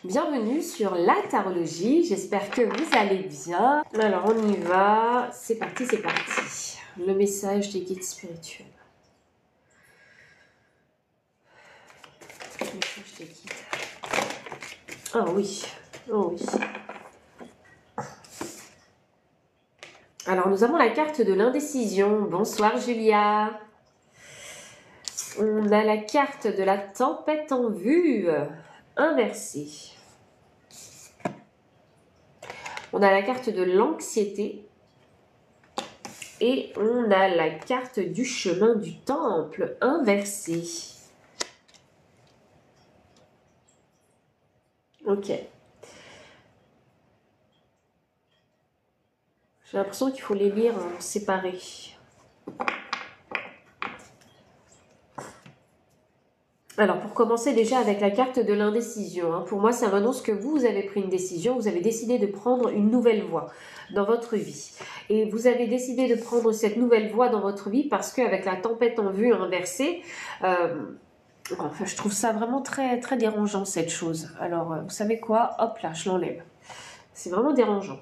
Bienvenue sur la tarologie, j'espère que vous allez bien. Alors on y va, c'est parti, c'est parti. Le message des guides spirituels. Le message des guides. Oh oui, oh oui. Alors nous avons la carte de l'indécision. Bonsoir Julia. On a la carte de la tempête en vue, inversée. On a la carte de l'anxiété. Et on a la carte du chemin du temple, inversée. Ok. J'ai l'impression qu'il faut les lire en séparés. Alors, pour commencer déjà avec la carte de l'indécision, pour moi, ça m'annonce que vous avez pris une décision, vous avez décidé de prendre une nouvelle voie dans votre vie. Et vous avez décidé de prendre cette nouvelle voie dans votre vie parce qu'avec la tempête en vue inversée, enfin, je trouve ça vraiment très, très dérangeant cette chose. Alors, vous savez quoi? Hop là, je l'enlève. C'est vraiment dérangeant.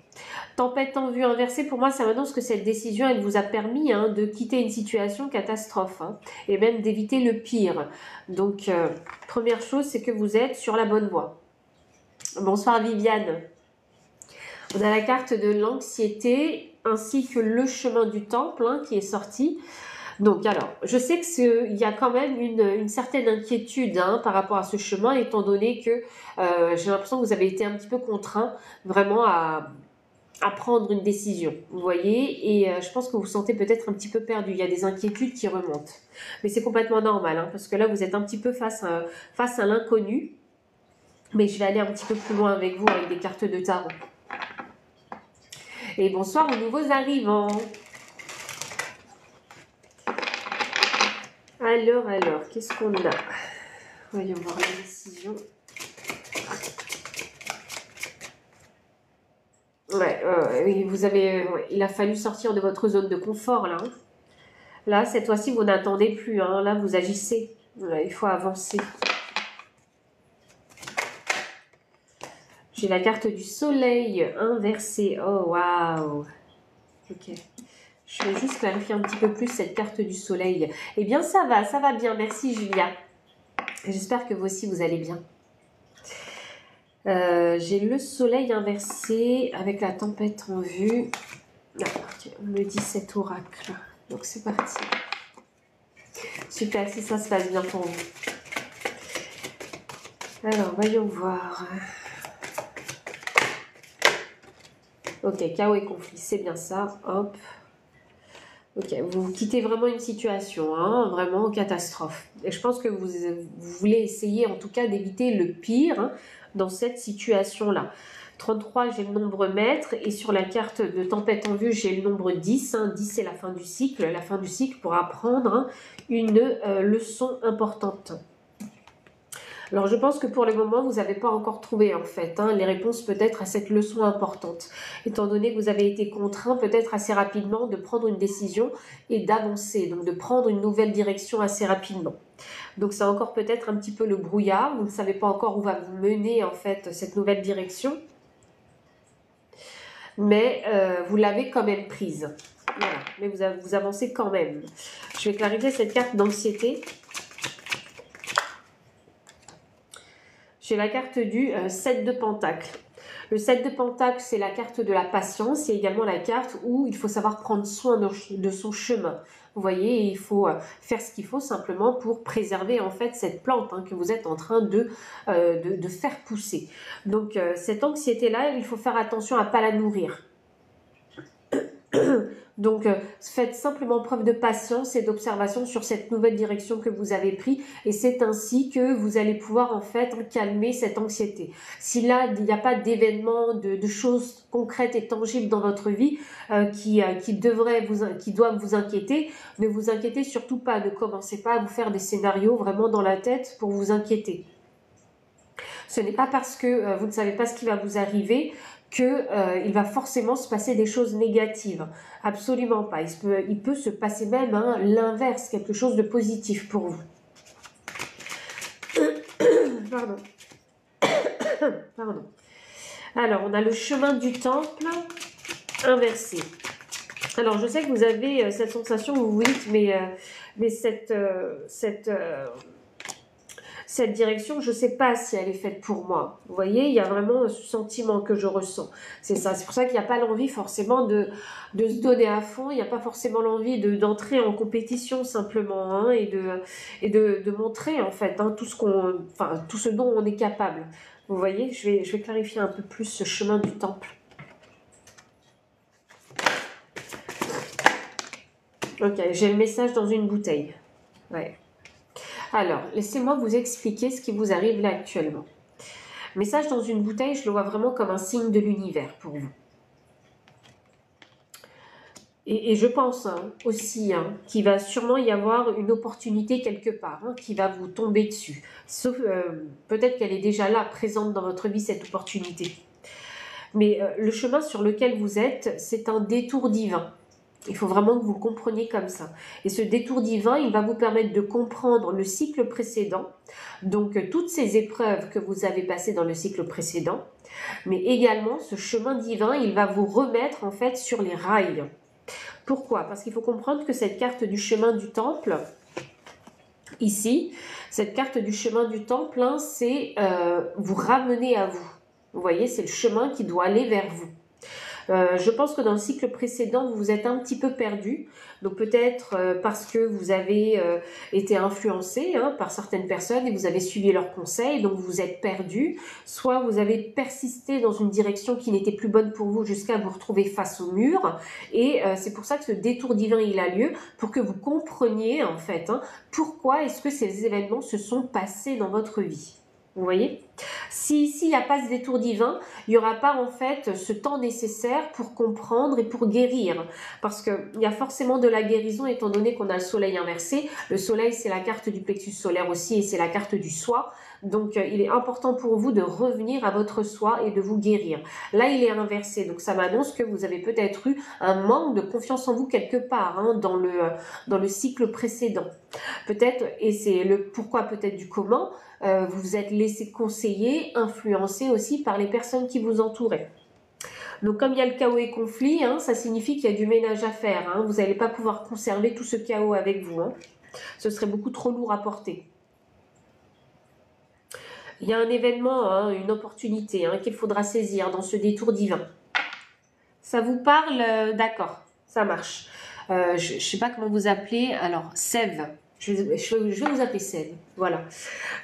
Tempête en vue inversée, pour moi, ça m'annonce que cette décision, elle vous a permis de quitter une situation catastrophe et même d'éviter le pire. Donc, première chose, c'est que vous êtes sur la bonne voie. Bonsoir Viviane. On a la carte de l'anxiété ainsi que le chemin du temple qui est sorti. Donc, alors, je sais qu'il y a quand même une certaine inquiétude par rapport à ce chemin, étant donné que j'ai l'impression que vous avez été un petit peu contraint vraiment à prendre une décision, vous voyez, et je pense que vous vous sentez peut-être un petit peu perdu, il y a des inquiétudes qui remontent, mais c'est complètement normal, parce que là vous êtes un petit peu face à l'inconnu, mais je vais aller un petit peu plus loin avec vous avec des cartes de tarot. Et bonsoir aux nouveaux arrivants. Alors, qu'est-ce qu'on a? Voyons voir la décision. Oui, il a fallu sortir de votre zone de confort là. Là, cette fois-ci, vous n'attendez plus. Là, vous agissez. Là, il faut avancer. J'ai la carte du soleil inversée. Oh, waouh. Ok. Je vais juste clarifier un petit peu plus cette carte du soleil. Eh bien, ça va bien. Merci, Julia. J'espère que vous aussi, vous allez bien. J'ai le soleil inversé avec la tempête en vue. On me dit cet oracle. Donc, c'est parti. Super, si ça se passe bien pour vous. Alors, voyons voir. Ok, chaos et conflit, c'est bien ça. Hop. Ok, vous quittez vraiment une situation, vraiment catastrophe. Et je pense que vous voulez essayer en tout cas d'éviter le pire dans cette situation-là. 33, j'ai le nombre maître, et sur la carte de tempête en vue, j'ai le nombre 10. 10, c'est la fin du cycle. La fin du cycle pour apprendre une leçon importante. Alors, je pense que pour le moment, vous n'avez pas encore trouvé, en fait, les réponses peut-être à cette leçon importante. Étant donné que vous avez été contraint peut-être assez rapidement de prendre une décision et d'avancer, donc de prendre une nouvelle direction assez rapidement. Donc, c'est encore peut-être un petit peu le brouillard. Vous ne savez pas encore où va vous mener, en fait, cette nouvelle direction. Mais vous l'avez quand même prise. Voilà, mais vous avancez quand même. Je vais clarifier cette carte d'anxiété. J'ai la carte du 7 de Pentacle. Le 7 de Pentacle, c'est la carte de la patience. C'est également la carte où il faut savoir prendre soin de son chemin. Vous voyez, il faut faire ce qu'il faut simplement pour préserver en fait cette plante que vous êtes en train de faire pousser. Donc, cette anxiété-là, il faut faire attention à ne pas la nourrir. Donc, faites simplement preuve de patience et d'observation sur cette nouvelle direction que vous avez prise, et c'est ainsi que vous allez pouvoir en fait calmer cette anxiété. Si là, il n'y a pas d'événements, de choses concrètes et tangibles dans votre vie qui doivent vous inquiéter, ne vous inquiétez surtout pas, ne commencez pas à vous faire des scénarios vraiment dans la tête pour vous inquiéter. Ce n'est pas parce que vous ne savez pas ce qui va vous arriver qu'il va forcément se passer des choses négatives. Absolument pas. Il peut se passer même l'inverse, quelque chose de positif pour vous. Pardon. Pardon. Alors, on a le chemin du temple inversé. Alors, je sais que vous avez cette sensation où vous dites, mais cette direction, je ne sais pas si elle est faite pour moi. Vous voyez, il y a vraiment ce sentiment que je ressens. C'est ça. C'est pour ça qu'il n'y a pas l'envie forcément de se donner à fond. Il n'y a pas forcément l'envie d'entrer en compétition simplement, hein, et de montrer en fait, hein, tout ce dont on est capable. Vous voyez, je vais clarifier un peu plus ce chemin du temple. Ok, j'ai le message dans une bouteille. Ouais. Alors, laissez-moi vous expliquer ce qui vous arrive là actuellement. Message dans une bouteille, je le vois vraiment comme un signe de l'univers pour vous. Et je pense aussi qu'il va sûrement y avoir une opportunité quelque part, qui va vous tomber dessus. Sauf peut-être qu'elle est déjà là, présente dans votre vie, cette opportunité. Mais le chemin sur lequel vous êtes, c'est un détour divin. Il faut vraiment que vous le compreniez comme ça. Et ce détour divin, il va vous permettre de comprendre le cycle précédent, donc toutes ces épreuves que vous avez passées dans le cycle précédent, mais également ce chemin divin, il va vous remettre en fait sur les rails. Pourquoi? Parce qu'il faut comprendre que cette carte du chemin du temple, ici, cette carte du chemin du temple, c'est vous ramener à vous. Vous voyez, c'est le chemin qui doit aller vers vous. Je pense que dans le cycle précédent, vous vous êtes un petit peu perdu. Donc peut-être parce que vous avez été influencé par certaines personnes et vous avez suivi leurs conseils, donc vous vous êtes perdu. Soit vous avez persisté dans une direction qui n'était plus bonne pour vous jusqu'à vous retrouver face au mur. Et c'est pour ça que ce détour divin, il a lieu, pour que vous compreniez en fait pourquoi est-ce que ces événements se sont passés dans votre vie. Vous voyez? S'il n'y a pas ce détour divin, il n'y aura pas en fait ce temps nécessaire pour comprendre et pour guérir. Parce qu'il y a forcément de la guérison étant donné qu'on a le soleil inversé. Le soleil, c'est la carte du plexus solaire aussi et c'est la carte du soi. Donc, il est important pour vous de revenir à votre soi et de vous guérir. Là, il est inversé. Donc, ça m'annonce que vous avez peut-être eu un manque de confiance en vous quelque part dans le cycle précédent. Peut-être, et c'est le pourquoi peut-être du comment, vous vous êtes laissé conseiller, influencer aussi par les personnes qui vous entouraient. Donc comme il y a le chaos et conflit, ça signifie qu'il y a du ménage à faire. Vous n'allez pas pouvoir conserver tout ce chaos avec vous. Ce serait beaucoup trop lourd à porter. Il y a un événement, une opportunité qu'il faudra saisir dans ce détour divin. Ça vous parle? D'accord, ça marche. Je ne sais pas comment vous appelez. Alors, Sève. Je vais vous appeler Sève. Voilà.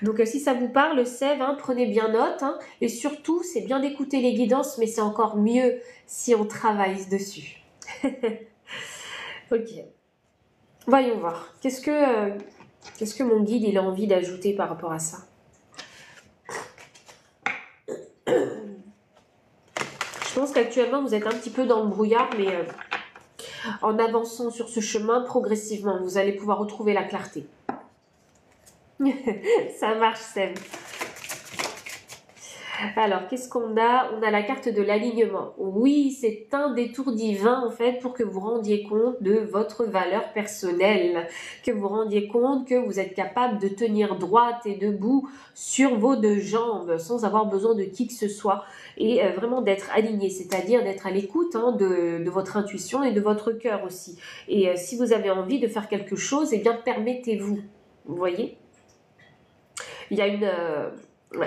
Donc, si ça vous parle, Sève, prenez bien note. Et surtout, c'est bien d'écouter les guidances, mais c'est encore mieux si on travaille dessus. Ok. Voyons voir. Qu'est-ce que mon guide il a envie d'ajouter par rapport à ça? Je pense qu'actuellement, vous êtes un petit peu dans le brouillard, mais en avançant sur ce chemin, progressivement, vous allez pouvoir retrouver la clarté. Ça marche, Sève. Alors, qu'est-ce qu'on a? On a la carte de l'alignement. Oui, c'est un détour divin, en fait, pour que vous rendiez compte de votre valeur personnelle, que vous rendiez compte que vous êtes capable de tenir droite et debout sur vos deux jambes, sans avoir besoin de qui que ce soit, et vraiment d'être aligné, c'est-à-dire d'être à l'écoute de votre intuition et de votre cœur aussi. Et si vous avez envie de faire quelque chose, eh bien, permettez-vous. Vous voyez? Il y a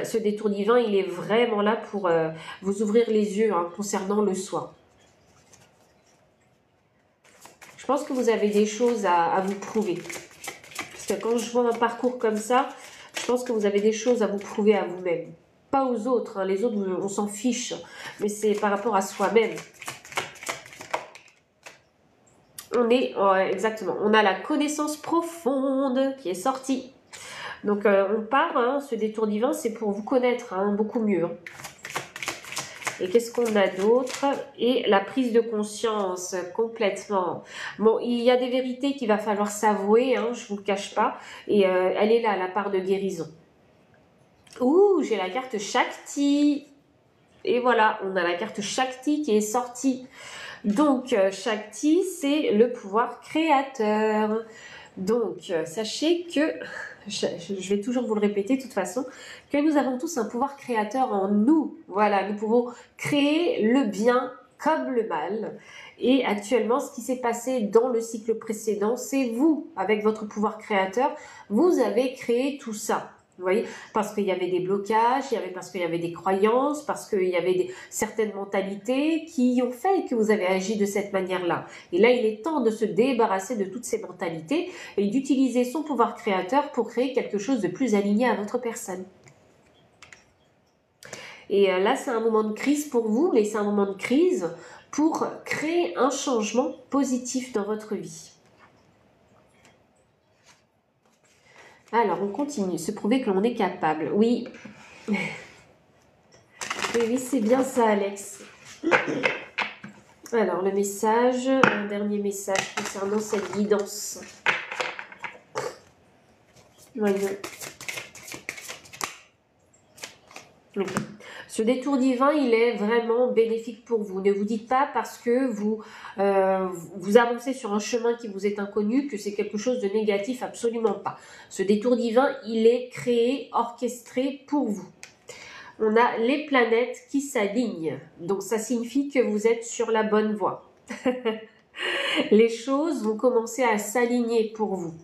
ce détour divin, il est vraiment là pour vous ouvrir les yeux concernant le soi. Je pense que vous avez des choses à vous prouver. Parce que quand je vois un parcours comme ça, je pense que vous avez des choses à vous prouver à vous-même. Pas aux autres, les autres, on s'en fiche. Mais c'est par rapport à soi-même. Exactement, on a la connaissance profonde qui est sortie. Donc, on part, ce détour divin, c'est pour vous connaître beaucoup mieux. Et qu'est-ce qu'on a d'autre? Et la prise de conscience, complètement. Bon, il y a des vérités qu'il va falloir s'avouer, je ne vous le cache pas. Et elle est là, la part de guérison. Ouh, j'ai la carte Shakti. Et voilà, on a la carte Shakti qui est sortie. Donc, Shakti, c'est le pouvoir créateur. Donc, sachez que je vais toujours vous le répéter de toute façon, que nous avons tous un pouvoir créateur en nous. Voilà, nous pouvons créer le bien comme le mal. Et actuellement, ce qui s'est passé dans le cycle précédent, c'est vous, avec votre pouvoir créateur, vous avez créé tout ça. Vous voyez, parce qu'il y avait des blocages, parce qu'il y avait des croyances, parce qu'il y avait certaines mentalités qui ont fait que vous avez agi de cette manière-là. Et là, il est temps de se débarrasser de toutes ces mentalités et d'utiliser son pouvoir créateur pour créer quelque chose de plus aligné à votre personne. Et là, c'est un moment de crise pour vous, mais c'est un moment de crise pour créer un changement positif dans votre vie. Alors, on continue. Se prouver que l'on est capable. Oui. Oui, c'est bien ça, Alex. Alors, le message, un dernier message concernant cette guidance. Voyons. Okay. Ce détour divin, il est vraiment bénéfique pour vous. Ne vous dites pas parce que vous avancez sur un chemin qui vous est inconnu que c'est quelque chose de négatif, absolument pas. Ce détour divin, il est créé, orchestré pour vous. On a les planètes qui s'alignent. Donc ça signifie que vous êtes sur la bonne voie. Les choses vont commencer à s'aligner pour vous.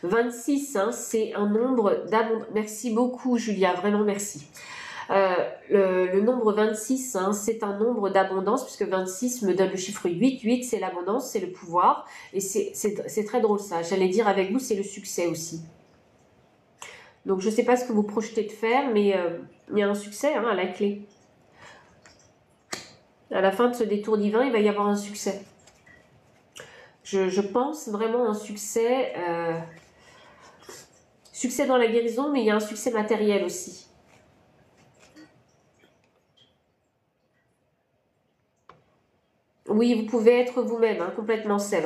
26, hein, c'est un nombre d'abondance. Merci beaucoup, Julia, vraiment merci. Le nombre 26, hein, c'est un nombre d'abondance, puisque 26 me donne le chiffre 8. 8, c'est l'abondance, c'est le pouvoir. Et c'est très drôle ça. J'allais dire avec vous, c'est le succès aussi. Donc, je ne sais pas ce que vous projetez de faire, mais il y a un succès hein, à la clé. À la fin de ce détour divin, il va y avoir un succès. Je pense vraiment un succès... Succès dans la guérison, mais il y a un succès matériel aussi. Oui, vous pouvez être vous-même, hein, complètement seul.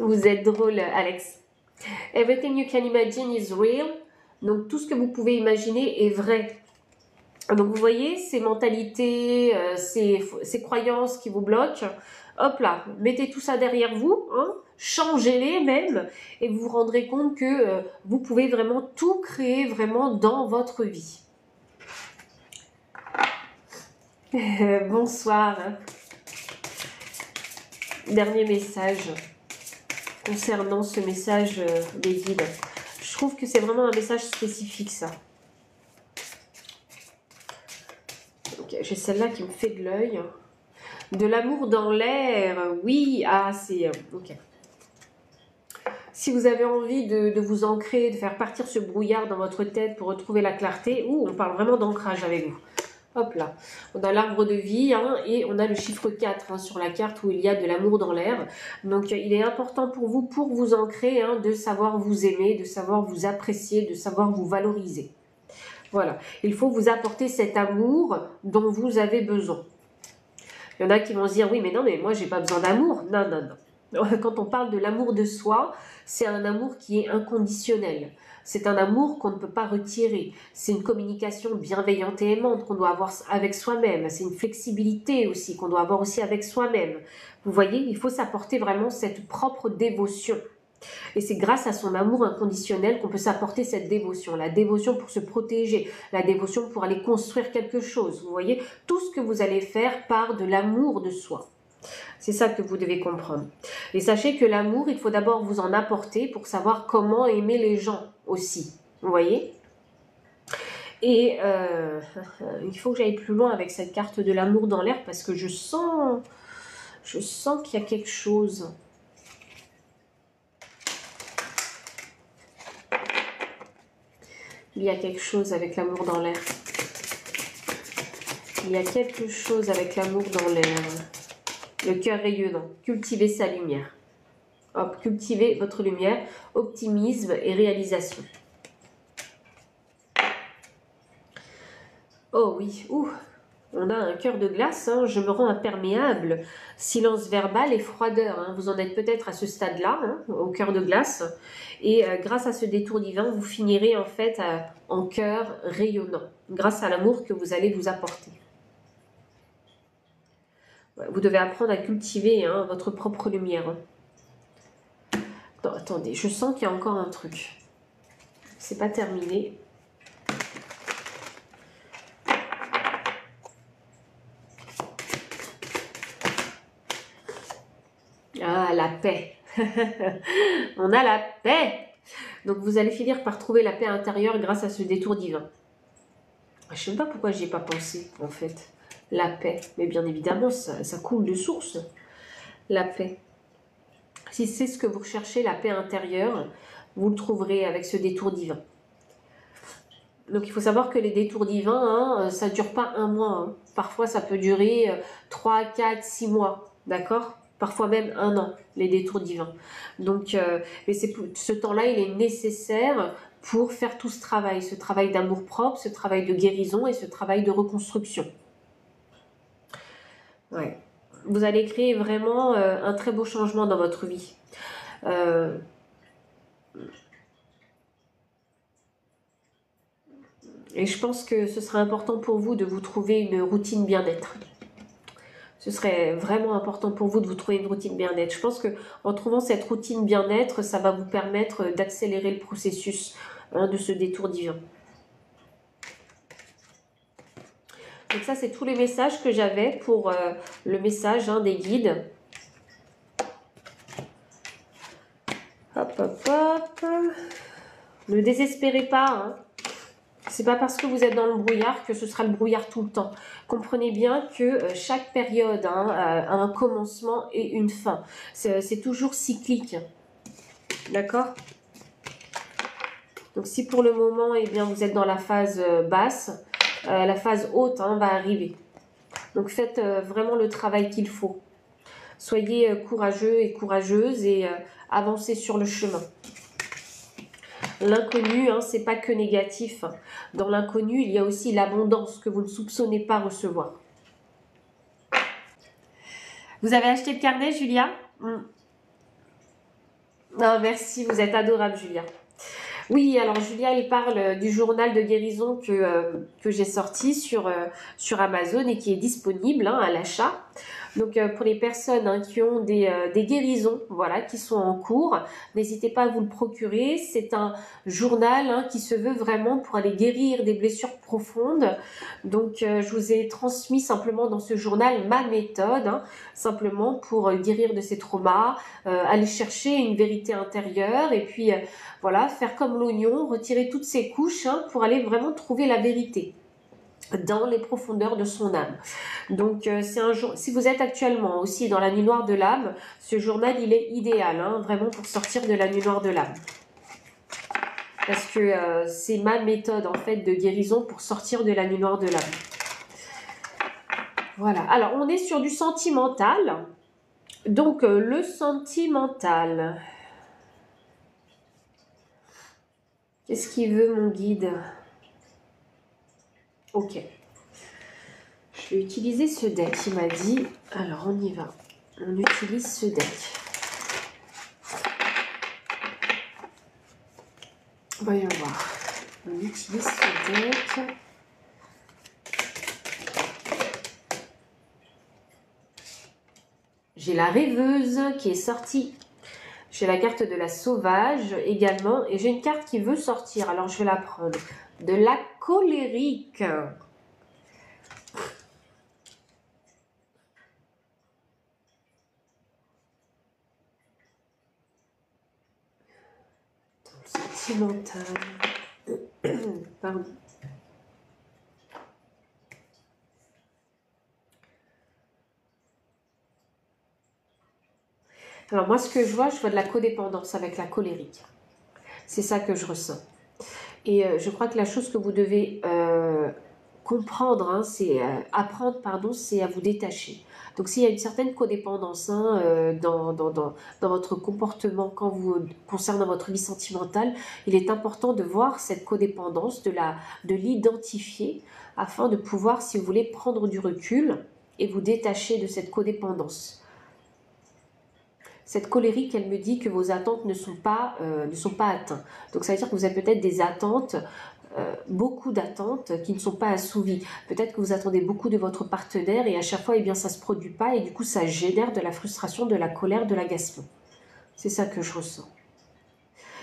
Vous êtes drôle, Alex. Everything you can imagine is real. Donc, tout ce que vous pouvez imaginer est vrai. Donc, vous voyez, ces mentalités, ces croyances qui vous bloquent, hop là, mettez tout ça derrière vous, hein, changez-les même, et vous vous rendrez compte que vous pouvez vraiment tout créer vraiment dans votre vie. Bonsoir. Dernier message concernant ce message des guides. Je trouve que c'est vraiment un message spécifique, ça. Ok, j'ai celle-là qui me fait de l'œil. De l'amour dans l'air, oui. Ah, c'est... ok. Si vous avez envie de vous ancrer, de faire partir ce brouillard dans votre tête pour retrouver la clarté, on parle vraiment d'ancrage avec vous. Hop là, on a l'arbre de vie hein, et on a le chiffre 4 hein, sur la carte où il y a de l'amour dans l'air. Donc il est important pour vous ancrer, hein, de savoir vous aimer, de savoir vous apprécier, de savoir vous valoriser. Voilà, il faut vous apporter cet amour dont vous avez besoin. Il y en a qui vont se dire, oui mais non, mais moi j'ai pas besoin d'amour. Non, non, non. Quand on parle de l'amour de soi, c'est un amour qui est inconditionnel. C'est un amour qu'on ne peut pas retirer. C'est une communication bienveillante et aimante qu'on doit avoir avec soi-même. C'est une flexibilité aussi qu'on doit avoir aussi avec soi-même. Vous voyez, il faut s'apporter vraiment cette propre dévotion. Et c'est grâce à son amour inconditionnel qu'on peut s'apporter cette dévotion. La dévotion pour se protéger, la dévotion pour aller construire quelque chose. Vous voyez, tout ce que vous allez faire part de l'amour de soi. C'est ça que vous devez comprendre. Et sachez que l'amour, il faut d'abord vous en apporter pour savoir comment aimer les gens aussi. Vous voyez? Et il faut que j'aille plus loin avec cette carte de l'amour dans l'air parce que je sens qu'il y a quelque chose. Il y a quelque chose avec l'amour dans l'air. Il y a quelque chose avec l'amour dans l'air. Le cœur rayonnant. Cultivez sa lumière. Hop, cultivez votre lumière, optimisme et réalisation. Oh oui, on a un cœur de glace, hein, je me rends imperméable, silence verbal et froideur. Hein, vous en êtes peut-être à ce stade-là, hein, au cœur de glace. Et grâce à ce détour divin, vous finirez en fait en cœur rayonnant, grâce à l'amour que vous allez vous apporter. Vous devez apprendre à cultiver hein, votre propre lumière. Hein. Non, attendez, je sens qu'il y a encore un truc. C'est pas terminé. Ah, la paix. On a la paix. Donc, vous allez finir par trouver la paix intérieure grâce à ce détour divin. Je ne sais pas pourquoi j'y ai pas pensé, en fait. La paix. Mais bien évidemment, ça coule de source. La paix. Si c'est ce que vous recherchez, la paix intérieure, vous le trouverez avec ce détour divin. Donc, il faut savoir que les détours divins, hein, ça ne dure pas un mois. Hein. Parfois, ça peut durer 3, 4, 6 mois. D'accord ? Parfois même un an, les détours divins. Donc, mais ce temps-là, il est nécessaire pour faire tout ce travail d'amour-propre, ce travail de guérison et ce travail de reconstruction. Ouais. Vous allez créer vraiment un très beau changement dans votre vie. Et je pense que ce sera important pour vous de vous trouver une routine bien-être. Ce serait vraiment important pour vous de vous trouver une routine bien-être. Je pense qu'en trouvant cette routine bien-être, ça va vous permettre d'accélérer le processus hein, de ce détour divin. Donc ça, c'est tous les messages que j'avais pour le message hein, des guides. Hop, hop, hop. Ne désespérez pas. Hein. C'est pas parce que vous êtes dans le brouillard que ce sera le brouillard tout le temps. Comprenez bien que chaque période hein, a un commencement et une fin. C'est toujours cyclique. D'accord ? Donc si pour le moment, eh bien, vous êtes dans la phase basse, la phase haute hein, va arriver. Donc faites vraiment le travail qu'il faut. Soyez courageux et courageuse et avancez sur le chemin. L'inconnu, hein, c'est pas que négatif. Dans l'inconnu, il y a aussi l'abondance que vous ne soupçonnez pas recevoir. Vous avez acheté le carnet, Julia? Non, merci, vous êtes adorable, Julia. Oui, alors Julia, elle parle du journal de guérison que j'ai sorti sur Amazon et qui est disponible hein, à l'achat. Donc pour les personnes hein, qui ont des guérisons voilà, qui sont en cours, n'hésitez pas à vous le procurer. C'est un journal hein, qui se veut vraiment pour aller guérir des blessures profondes. Donc je vous ai transmis simplement dans ce journal ma méthode, hein, simplement pour guérir de ces traumas, aller chercher une vérité intérieure et puis voilà, faire comme l'oignon, retirer toutes ces couches hein, pour aller vraiment trouver la vérité dans les profondeurs de son âme. Donc c'est un jour, si vous êtes actuellement aussi dans la nuit noire de l'âme, ce journal il est idéal, hein, vraiment pour sortir de la nuit noire de l'âme. Parce que c'est ma méthode en fait de guérison pour sortir de la nuit noire de l'âme. Voilà, alors on est sur du sentimental. Donc le sentimental. Qu'est-ce qu'il veut mon guide? Ok. Je vais utiliser ce deck, il m'a dit. Alors, on y va. On utilise ce deck. Voyons voir. On utilise ce deck. J'ai la rêveuse qui est sortie. J'ai la carte de la sauvage également. Et j'ai une carte qui veut sortir. Alors, je vais la prendre. De la colérique. Sentimental. Pardon. Alors moi, ce que je vois de la codépendance avec la colérique. C'est ça que je ressens. Et je crois que la chose que vous devez comprendre, hein, c'est apprendre, pardon, c'est à vous détacher. Donc s'il y a une certaine codépendance hein, dans votre comportement quand vous concernant votre vie sentimentale, il est important de voir cette codépendance, de l'identifier afin de pouvoir, si vous voulez, prendre du recul et vous détacher de cette codépendance. Cette colérique, elle me dit que vos attentes ne sont pas atteintes. Donc ça veut dire que vous avez peut-être des attentes beaucoup d'attentes qui ne sont pas assouvies. Peut-être que vous attendez beaucoup de votre partenaire et à chaque fois, eh bien, ça ne se produit pas et du coup, ça génère de la frustration, de la colère, de l'agacement. C'est ça que je ressens.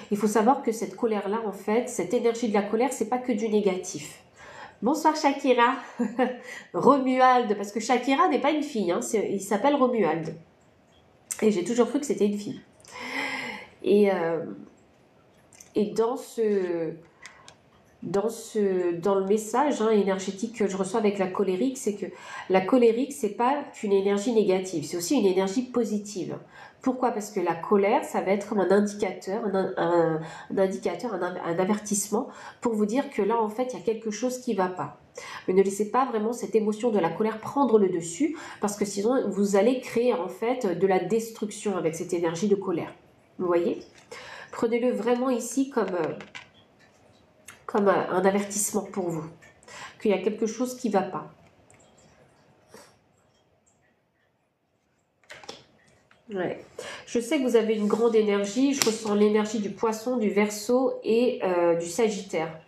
Il faut savoir que cette colère-là, en fait, cette énergie de la colère, c'est pas que du négatif. Bonsoir Shakira. Romuald, parce que Shakira n'est pas une fille, hein, il s'appelle Romuald. Et j'ai toujours cru que c'était une fille. Et dans le message énergétique que je reçois avec la colérique, c'est que la colérique, c'est pas qu'une énergie négative, c'est aussi une énergie positive. Pourquoi? Parce que la colère, ça va être comme un indicateur, un avertissement pour vous dire que là, en fait, il y a quelque chose qui ne va pas. Mais ne laissez pas vraiment cette émotion de la colère prendre le dessus, parce que sinon, vous allez créer en fait de la destruction avec cette énergie de colère. Vous voyez? Prenez-le vraiment ici comme un avertissement pour vous, qu'il y a quelque chose qui ne va pas. Ouais. Je sais que vous avez une grande énergie, je ressens l'énergie du Poisson, du Verseau et du Sagittaire.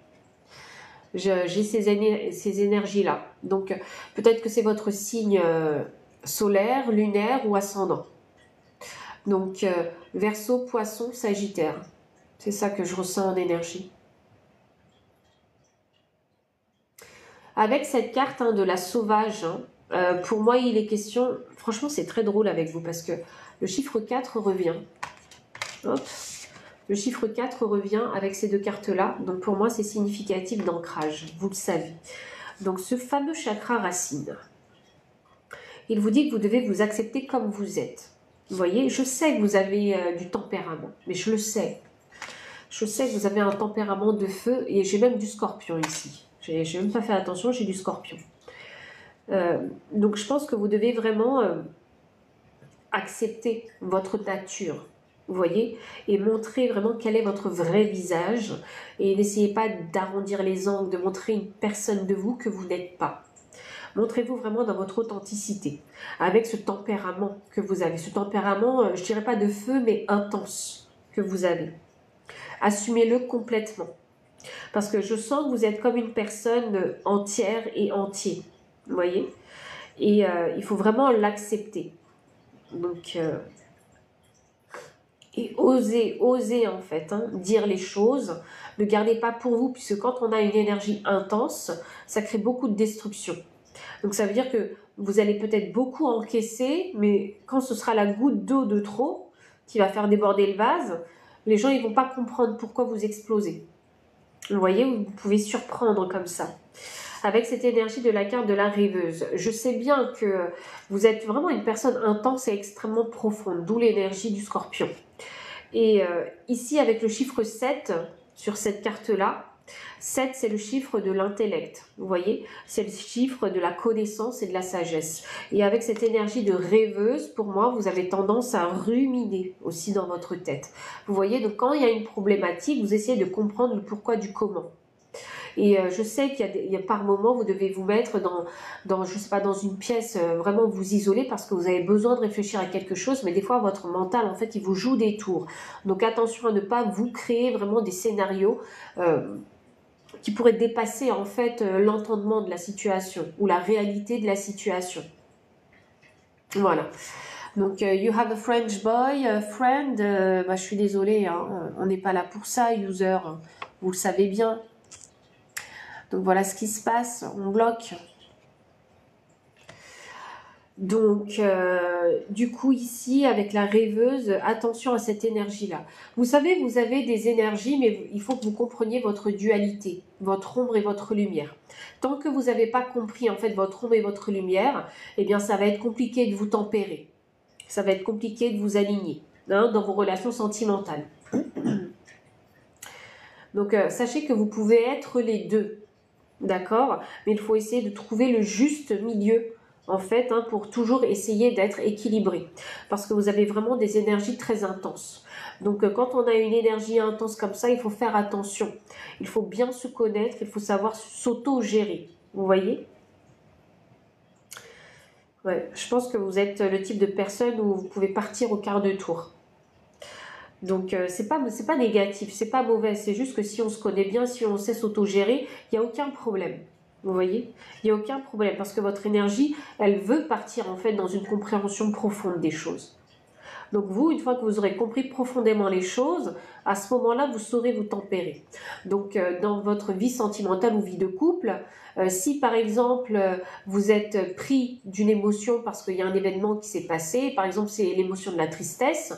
J'ai ces énergies-là. Donc, peut-être que c'est votre signe solaire, lunaire ou ascendant. Donc, Verseau, Poisson, Sagittaire. C'est ça que je ressens en énergie. Avec cette carte de la sauvage, pour moi, il est question... Franchement, c'est très drôle avec vous parce que le chiffre 4 revient. Hop. Le chiffre 4 revient avec ces deux cartes-là. Donc, pour moi, c'est significatif d'ancrage. Vous le savez. Donc, ce fameux chakra racine, il vous dit que vous devez vous accepter comme vous êtes. Vous voyez, je sais que vous avez du tempérament, mais je le sais. Je sais que vous avez un tempérament de feu et j'ai même du scorpion ici. J'ai même pas fait attention, j'ai du scorpion. Donc, je pense que vous devez vraiment accepter votre nature, vous voyez, et montrer vraiment quel est votre vrai visage. Et n'essayez pas d'arrondir les angles, de montrer une personne de vous que vous n'êtes pas. Montrez-vous vraiment dans votre authenticité, avec ce tempérament que vous avez. Ce tempérament, je dirais pas de feu, mais intense que vous avez. Assumez-le complètement. Parce que je sens que vous êtes comme une personne entière et entier. Vous voyez? Et il faut vraiment l'accepter. Donc, et oser en fait, dire les choses. Ne gardez pas pour vous, puisque quand on a une énergie intense, ça crée beaucoup de destruction. Donc ça veut dire que vous allez peut-être beaucoup encaisser, mais quand ce sera la goutte d'eau de trop qui va faire déborder le vase, les gens ils vont pas comprendre pourquoi vous explosez. Vous voyez, vous pouvez surprendre comme ça. Avec cette énergie de la carte de la rêveuse. Je sais bien que vous êtes vraiment une personne intense et extrêmement profonde, d'où l'énergie du scorpion. Et ici, avec le chiffre 7, sur cette carte-là, 7, c'est le chiffre de l'intellect, vous voyez, c'est le chiffre de la connaissance et de la sagesse. Et avec cette énergie de rêveuse, pour moi, vous avez tendance à ruminer aussi dans votre tête. Vous voyez, donc quand il y a une problématique, vous essayez de comprendre le pourquoi du comment. Et je sais qu'il y a par moment, vous devez vous mettre je sais pas, dans une pièce, vraiment vous isoler parce que vous avez besoin de réfléchir à quelque chose, mais des fois votre mental, en fait, il vous joue des tours. Donc attention à ne pas vous créer vraiment des scénarios qui pourraient dépasser en fait l'entendement de la situation ou la réalité de la situation. Voilà. Donc, you have a French boy, a friend, je suis désolée, on n'est pas là pour ça, user, vous le savez bien. Donc voilà ce qui se passe, on bloque. Donc, du coup ici, avec la rêveuse, attention à cette énergie-là. Vous savez, vous avez des énergies, mais il faut que vous compreniez votre dualité, votre ombre et votre lumière. Tant que vous n'avez pas compris en fait votre ombre et votre lumière, eh bien ça va être compliqué de vous tempérer. Ça va être compliqué de vous aligner dans vos relations sentimentales. Donc, sachez que vous pouvez être les deux. D'accord? Mais il faut essayer de trouver le juste milieu, en fait, pour toujours essayer d'être équilibré. Parce que vous avez vraiment des énergies très intenses. Donc, quand on a une énergie intense comme ça, il faut faire attention. Il faut bien se connaître, il faut savoir s'auto-gérer. Vous voyez? Ouais, je pense que vous êtes le type de personne où vous pouvez partir au quart de tour. Donc, c'est pas négatif, c'est pas mauvais. C'est juste que si on se connaît bien, si on sait s'autogérer, il n'y a aucun problème. Vous voyez? Il n'y a aucun problème parce que votre énergie, elle veut partir en fait dans une compréhension profonde des choses. Donc vous, une fois que vous aurez compris profondément les choses, à ce moment-là, vous saurez vous tempérer. Donc dans votre vie sentimentale ou vie de couple, si par exemple vous êtes pris d'une émotion parce qu'il y a un événement qui s'est passé, par exemple c'est l'émotion de la tristesse,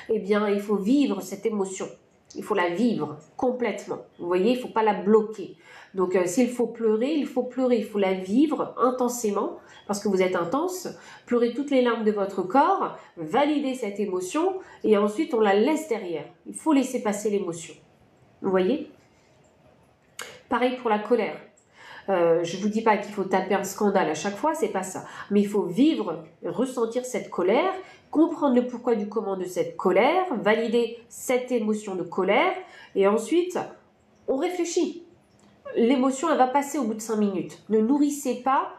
eh bien il faut vivre cette émotion. Il faut la vivre complètement. Vous voyez, il ne faut pas la bloquer. Donc s'il faut pleurer, il faut pleurer, il faut la vivre intensément, parce que vous êtes intense, pleurer toutes les larmes de votre corps, valider cette émotion, et ensuite on la laisse derrière. Il faut laisser passer l'émotion. Vous voyez? Pareil pour la colère. Je ne vous dis pas qu'il faut taper un scandale à chaque fois, c'est pas ça. Mais il faut vivre, ressentir cette colère, comprendre le pourquoi du comment de cette colère, valider cette émotion de colère, et ensuite on réfléchit. L'émotion, elle va passer au bout de 5 minutes. Ne nourrissez pas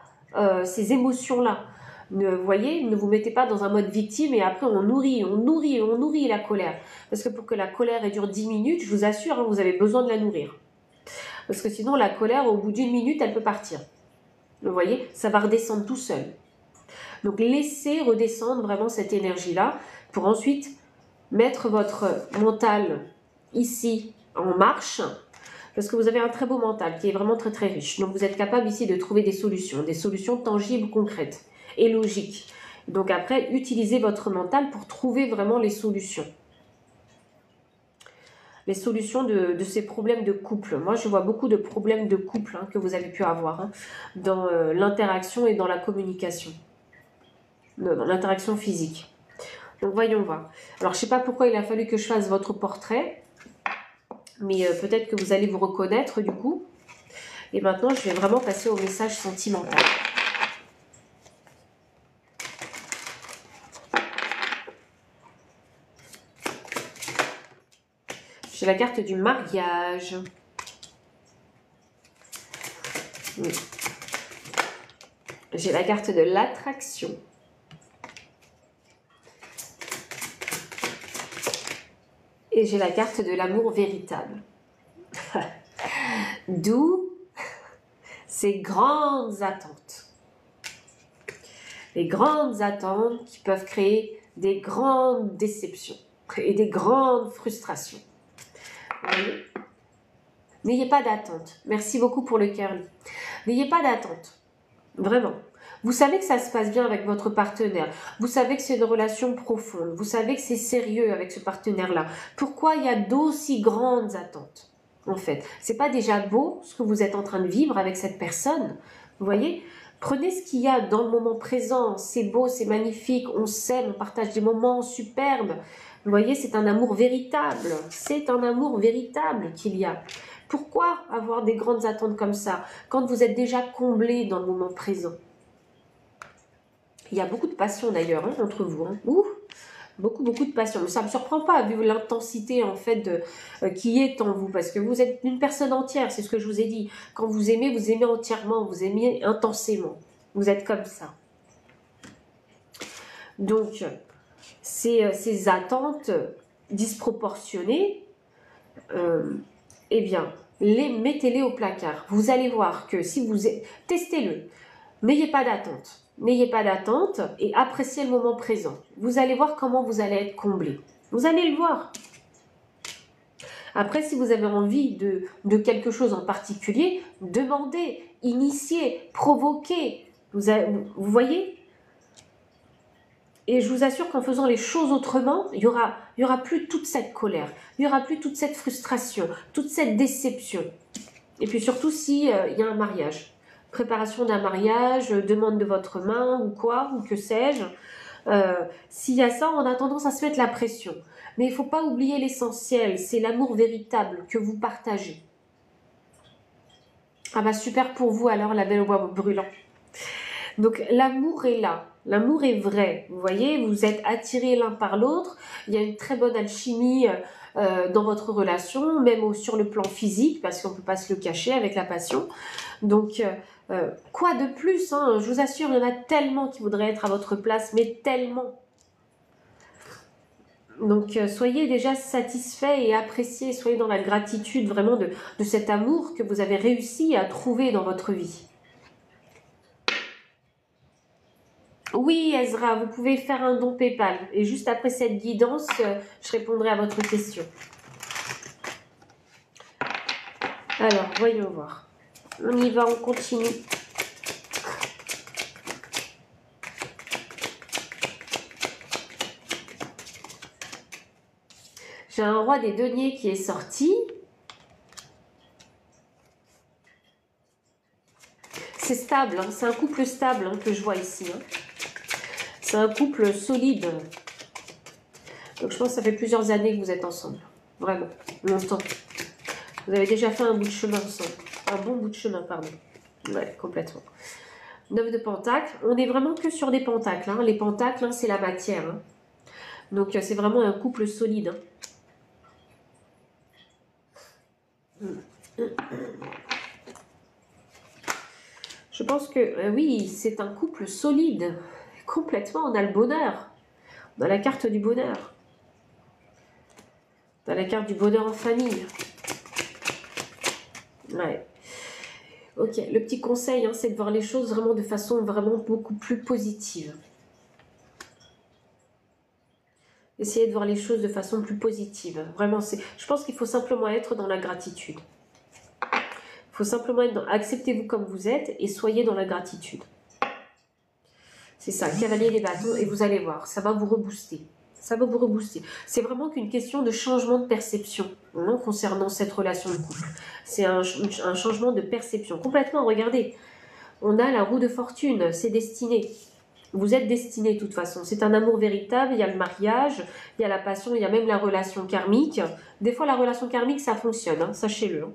ces émotions-là. Vous voyez, ne vous mettez pas dans un mode victime et après on nourrit la colère. Parce que pour que la colère dure 10 minutes, je vous assure, hein, vous avez besoin de la nourrir. Parce que sinon, la colère, au bout d'une minute, elle peut partir. Vous voyez, ça va redescendre tout seul. Donc laissez redescendre vraiment cette énergie-là pour ensuite mettre votre mental ici en marche. Parce que vous avez un très beau mental qui est vraiment très très riche. Donc vous êtes capable ici de trouver des solutions tangibles, concrètes et logiques. Donc après, utilisez votre mental pour trouver vraiment les solutions. Les solutions de ces problèmes de couple. Moi, je vois beaucoup de problèmes de couple que vous avez pu avoir dans l'interaction et dans la communication, dans l'interaction physique. Donc voyons voir. Alors je ne sais pas pourquoi il a fallu que je fasse votre portrait, mais peut-être que vous allez vous reconnaître du coup. Et maintenant, je vais vraiment passer au message sentimental. J'ai la carte du mariage. Oui. J'ai la carte de l'attraction. Et j'ai la carte de l'amour véritable. D'où ces grandes attentes. Les grandes attentes qui peuvent créer des grandes déceptions et des grandes frustrations. N'ayez pas d'attente. Merci beaucoup pour le cœur. N'ayez pas d'attente. Vraiment. Vous savez que ça se passe bien avec votre partenaire. Vous savez que c'est une relation profonde. Vous savez que c'est sérieux avec ce partenaire-là. Pourquoi il y a d'aussi grandes attentes? En fait, c'est pas déjà beau ce que vous êtes en train de vivre avec cette personne? Vous voyez? Prenez ce qu'il y a dans le moment présent. C'est beau, c'est magnifique. On s'aime, on partage des moments superbes. Vous voyez, c'est un amour véritable. C'est un amour véritable qu'il y a. Pourquoi avoir des grandes attentes comme ça quand vous êtes déjà comblé dans le moment présent? Il y a beaucoup de passion d'ailleurs entre vous. Ouh, beaucoup de passion. Mais ça ne me surprend pas vu l'intensité en fait qui est en vous. Parce que vous êtes une personne entière, c'est ce que je vous ai dit. Quand vous aimez entièrement, vous aimez intensément. Vous êtes comme ça. Donc, ces attentes disproportionnées, eh bien, mettez-les au placard. Vous allez voir que si vous... Testez-le. N'ayez pas d'attente. N'ayez pas d'attente et appréciez le moment présent. Vous allez voir comment vous allez être comblé. Vous allez le voir. Après, si vous avez envie de quelque chose en particulier, demandez, initiez, provoquez. Vous voyez? Et je vous assure qu'en faisant les choses autrement, il y aura plus toute cette colère, il y aura plus toute cette frustration, toute cette déception. Et puis surtout s'il y a un mariage, préparation d'un mariage, demande de votre main ou quoi, ou que sais-je. S'il y a ça, on a tendance à se mettre la pression. Mais il ne faut pas oublier l'essentiel, c'est l'amour véritable que vous partagez. Ah bah super pour vous alors la belle au bois brûlant. Donc l'amour est là. L'amour est vrai, vous voyez, vous êtes attirés l'un par l'autre, il y a une très bonne alchimie dans votre relation, même sur le plan physique, parce qu'on ne peut pas se le cacher avec la passion. Donc, quoi de plus, je vous assure, il y en a tellement qui voudraient être à votre place, mais tellement. Donc, soyez déjà satisfait et apprécié, soyez dans la gratitude vraiment de cet amour que vous avez réussi à trouver dans votre vie. Oui, Ezra, vous pouvez faire un don PayPal. Et juste après cette guidance, je répondrai à votre question. Alors, voyons voir. On y va, on continue. J'ai un roi des deniers qui est sorti. C'est stable, hein, c'est un couple stable hein, que je vois ici. Hein. C'est un couple solide. Donc je pense que ça fait plusieurs années que vous êtes ensemble. Vraiment, longtemps. Vous avez déjà fait un bout de chemin ensemble. Un bon bout de chemin, pardon. Ouais, complètement. 9 de pentacles. On est vraiment que sur des pentacles. Hein. Les pentacles, hein, c'est la matière. Hein. Donc c'est vraiment un couple solide. Hein. Je pense que oui, c'est un couple solide. Complètement, on a le bonheur. On a la carte du bonheur. On a la carte du bonheur en famille. Ouais. Ok, le petit conseil, hein, c'est de voir les choses vraiment de façon vraiment beaucoup plus positive. Essayez de voir les choses de façon plus positive. Vraiment, je pense qu'il faut simplement être dans la gratitude. Il faut simplement être acceptez-vous comme vous êtes et soyez dans la gratitude. C'est ça, cavalier des bâtons, et vous allez voir, ça va vous rebooster. Ça va vous rebooster. C'est vraiment qu'une question de changement de perception hein, concernant cette relation de couple. C'est un changement de perception. Complètement, regardez. On a la roue de fortune, c'est destiné. Vous êtes destiné de toute façon. C'est un amour véritable, il y a le mariage, il y a la passion, il y a même la relation karmique. Des fois, la relation karmique, ça fonctionne, hein, sachez-le. Hein.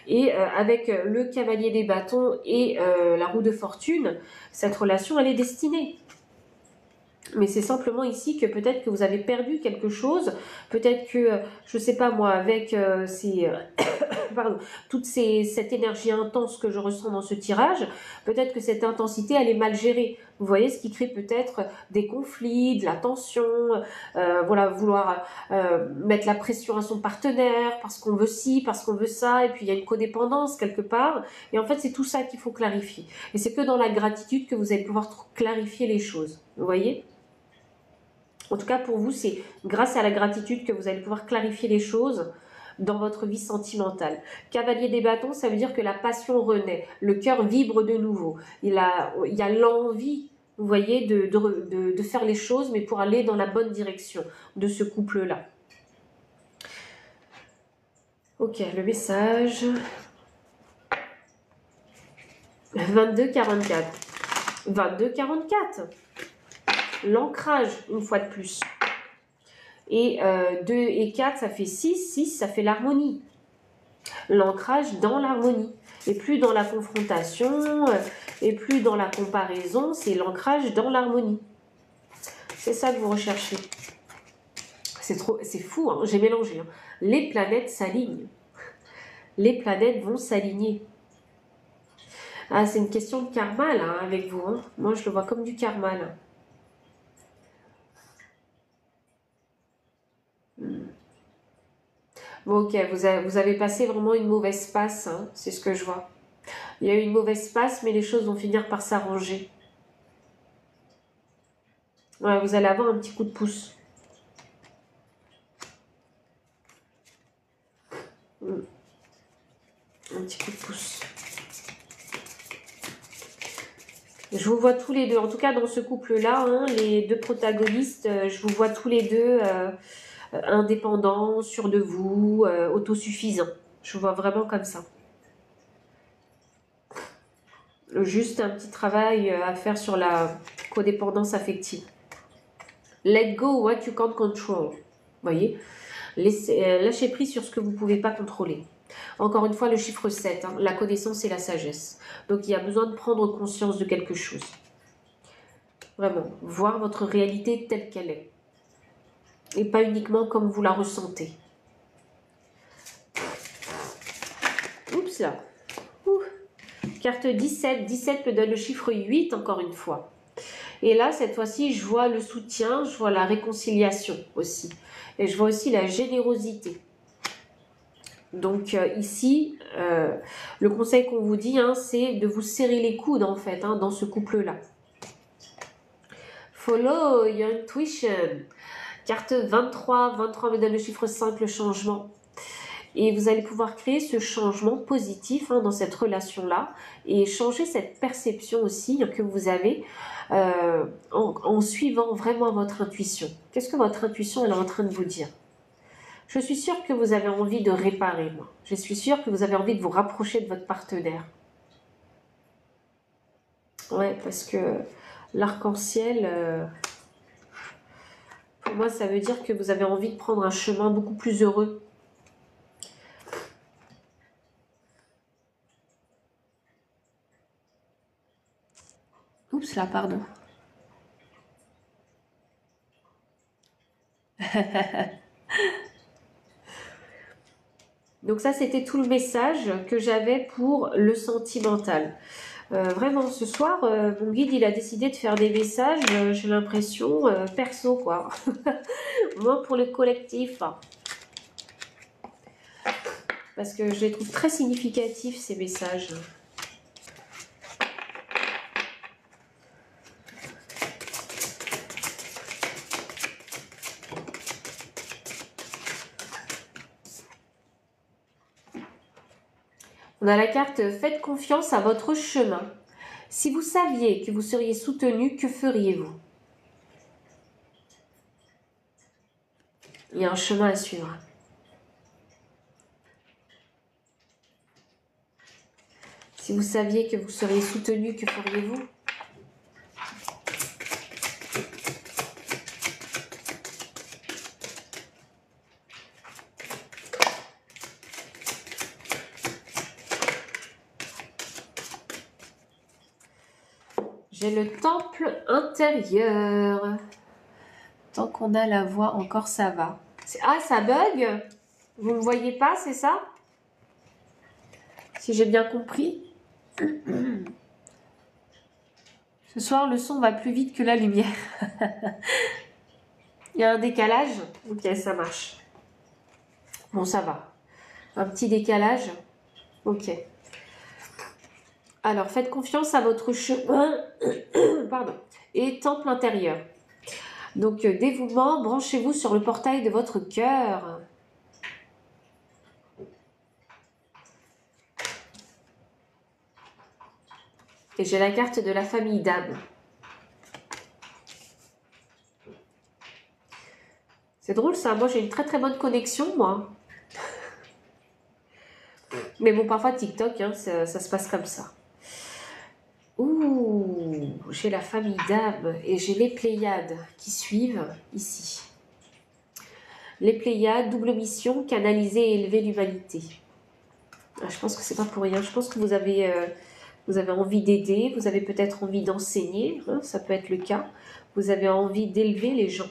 Et avec le cavalier des bâtons et la roue de fortune, cette relation, elle est destinée. Mais c'est simplement ici que peut-être que vous avez perdu quelque chose. Peut-être que, je ne sais pas moi, avec toute cette énergie intense que je ressens dans ce tirage, peut-être que cette intensité, elle est mal gérée. Vous voyez, ce qui crée peut-être des conflits, de la tension, voilà, vouloir mettre la pression à son partenaire parce qu'on veut ci, parce qu'on veut ça, et puis il y a une codépendance quelque part. Et en fait, c'est tout ça qu'il faut clarifier. Et c'est que dans la gratitude que vous allez pouvoir clarifier les choses. Vous voyez ? En tout cas, pour vous, c'est grâce à la gratitude que vous allez pouvoir clarifier les choses dans votre vie sentimentale. Cavalier des bâtons, ça veut dire que la passion renaît, le cœur vibre de nouveau. Il y a l'envie, vous voyez, de faire les choses, mais pour aller dans la bonne direction de ce couple-là. Ok, le message. 22-44. 22-44. L'ancrage, une fois de plus. Et 2 et 4, ça fait 6. 6, ça fait l'harmonie. L'ancrage dans l'harmonie. Et plus dans la confrontation, et plus dans la comparaison, c'est l'ancrage dans l'harmonie. C'est ça que vous recherchez. C'est fou, hein, j'ai mélangé. Hein. Les planètes s'alignent. Les planètes vont s'aligner. Ah, c'est une question de karma, là, hein, avec vous. Hein. Moi, je le vois comme du karma, là. Bon, ok, vous avez passé vraiment une mauvaise passe, hein, c'est ce que je vois. Il y a eu une mauvaise passe, mais les choses vont finir par s'arranger. Ouais, vous allez avoir un petit coup de pouce. Un petit coup de pouce. Je vous vois tous les deux, en tout cas dans ce couple-là, hein, les deux protagonistes, je vous vois tous les deux indépendants, sûrs de vous, autosuffisants. Je vous vois vraiment comme ça. Juste un petit travail à faire sur la codépendance affective. Let go what you can't control. Vous voyez, lâchez prise sur ce que vous ne pouvez pas contrôler. Encore une fois, le chiffre 7, hein, la connaissance et la sagesse. Donc, il y a besoin de prendre conscience de quelque chose. Vraiment, voir votre réalité telle qu'elle est. Et pas uniquement comme vous la ressentez. Oups là. Ouh. Carte 17. 17 me donne le chiffre 8, encore une fois. Et là, cette fois-ci, je vois le soutien, je vois la réconciliation aussi. Et je vois aussi la générosité. Donc ici, le conseil qu'on vous dit, hein, c'est de vous serrer les coudes en fait, hein, dans ce couple-là. Follow your intuition. Carte 23, 23 me donne le chiffre 5, le changement. Et vous allez pouvoir créer ce changement positif, hein, dans cette relation-là et changer cette perception aussi, hein, que vous avez en suivant vraiment votre intuition. Qu'est-ce que votre intuition elle est en train de vous dire? Je suis sûre que vous avez envie de réparer, moi. Je suis sûre que vous avez envie de vous rapprocher de votre partenaire. Ouais, parce que l'arc-en-ciel, pour moi, ça veut dire que vous avez envie de prendre un chemin beaucoup plus heureux. Oups, là, pardon. Donc ça, c'était tout le message que j'avais pour le sentimental. Vraiment, ce soir, mon guide, il a décidé de faire des messages, j'ai l'impression, perso, quoi. Moi, pour le collectif. Parce que je les trouve très significatifs, ces messages. On a la carte « Faites confiance à votre chemin ». Si vous saviez que vous seriez soutenu, que feriez-vous? Il y a un chemin à suivre. Si vous saviez que vous seriez soutenu, que feriez-vous? J'ai le temple intérieur. Tant qu'on a la voix, encore ça va. Ah, ça bug? Vous ne me voyez pas, c'est ça? Si j'ai bien compris. Ce soir, le son va plus vite que la lumière. Il y a un décalage? Ok, ça marche. Bon, ça va. Un petit décalage? Ok. Alors, faites confiance à votre chemin. Pardon. Et temple intérieur. Donc, dévouement, branchez-vous sur le portail de votre cœur. Et j'ai la carte de la famille d'âme. C'est drôle ça, moi j'ai une très très bonne connexion, moi. Mais bon, parfois TikTok, hein, ça se passe comme ça. Ouh, j'ai la famille d'âme et j'ai les Pléiades qui suivent ici. Les Pléiades, double mission, canaliser et élever l'humanité. Ah, je pense que c'est pas pour rien. Je pense que vous avez envie d'aider, vous avez peut-être envie d'enseigner, hein, ça peut être le cas. Vous avez envie d'élever les gens.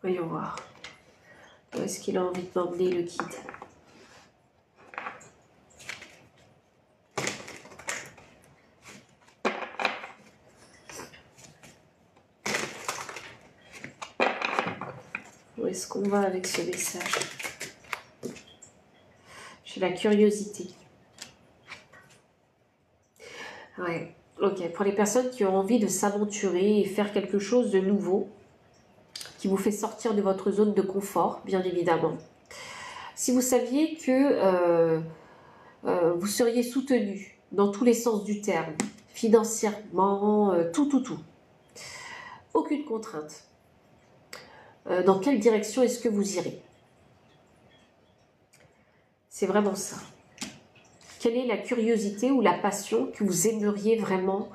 Voyons voir. Où est-ce qu'il a envie de m'emmener, le guide? Où est-ce qu'on va avec ce message? J'ai la curiosité. Ouais, ok. Pour les personnes qui ont envie de s'aventurer et faire quelque chose de nouveau, qui vous fait sortir de votre zone de confort, bien évidemment. Si vous saviez que vous seriez soutenu dans tous les sens du terme, financièrement, tout. Aucune contrainte. Dans quelle direction est-ce que vous irez? C'est vraiment ça. Quelle est la curiosité ou la passion que vous aimeriez vraiment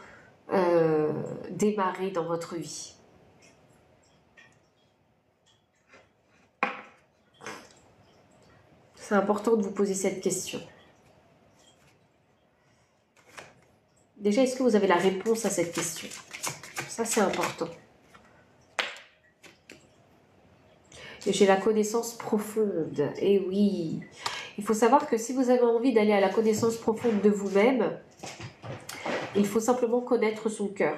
démarrer dans votre vie? C'est important de vous poser cette question. Déjà, est-ce que vous avez la réponse à cette question? Ça, c'est important. J'ai la connaissance profonde. Et oui, il faut savoir que si vous avez envie d'aller à la connaissance profonde de vous-même, il faut simplement connaître son cœur.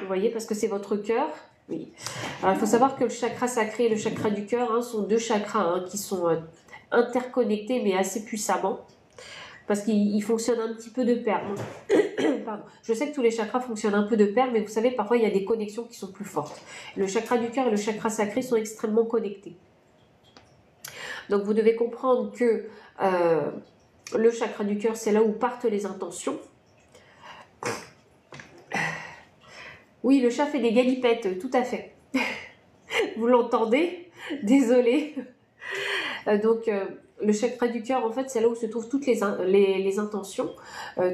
Vous voyez, parce que c'est votre cœur. Oui. Alors, il faut savoir que le chakra sacré et le chakra du cœur sont deux chakras qui sont interconnectés, mais assez puissamment. Parce qu'ils fonctionnent un petit peu de pair. Pardon. Je sais que tous les chakras fonctionnent un peu de pair, mais vous savez, parfois, il y a des connexions qui sont plus fortes. Le chakra du cœur et le chakra sacré sont extrêmement connectés. Donc, vous devez comprendre que le chakra du cœur, c'est là où partent les intentions. Oui, le chat fait des galipettes, tout à fait. Vous l'entendez? Désolée. Donc, le chakra du cœur, en fait, c'est là où se trouvent toutes les intentions,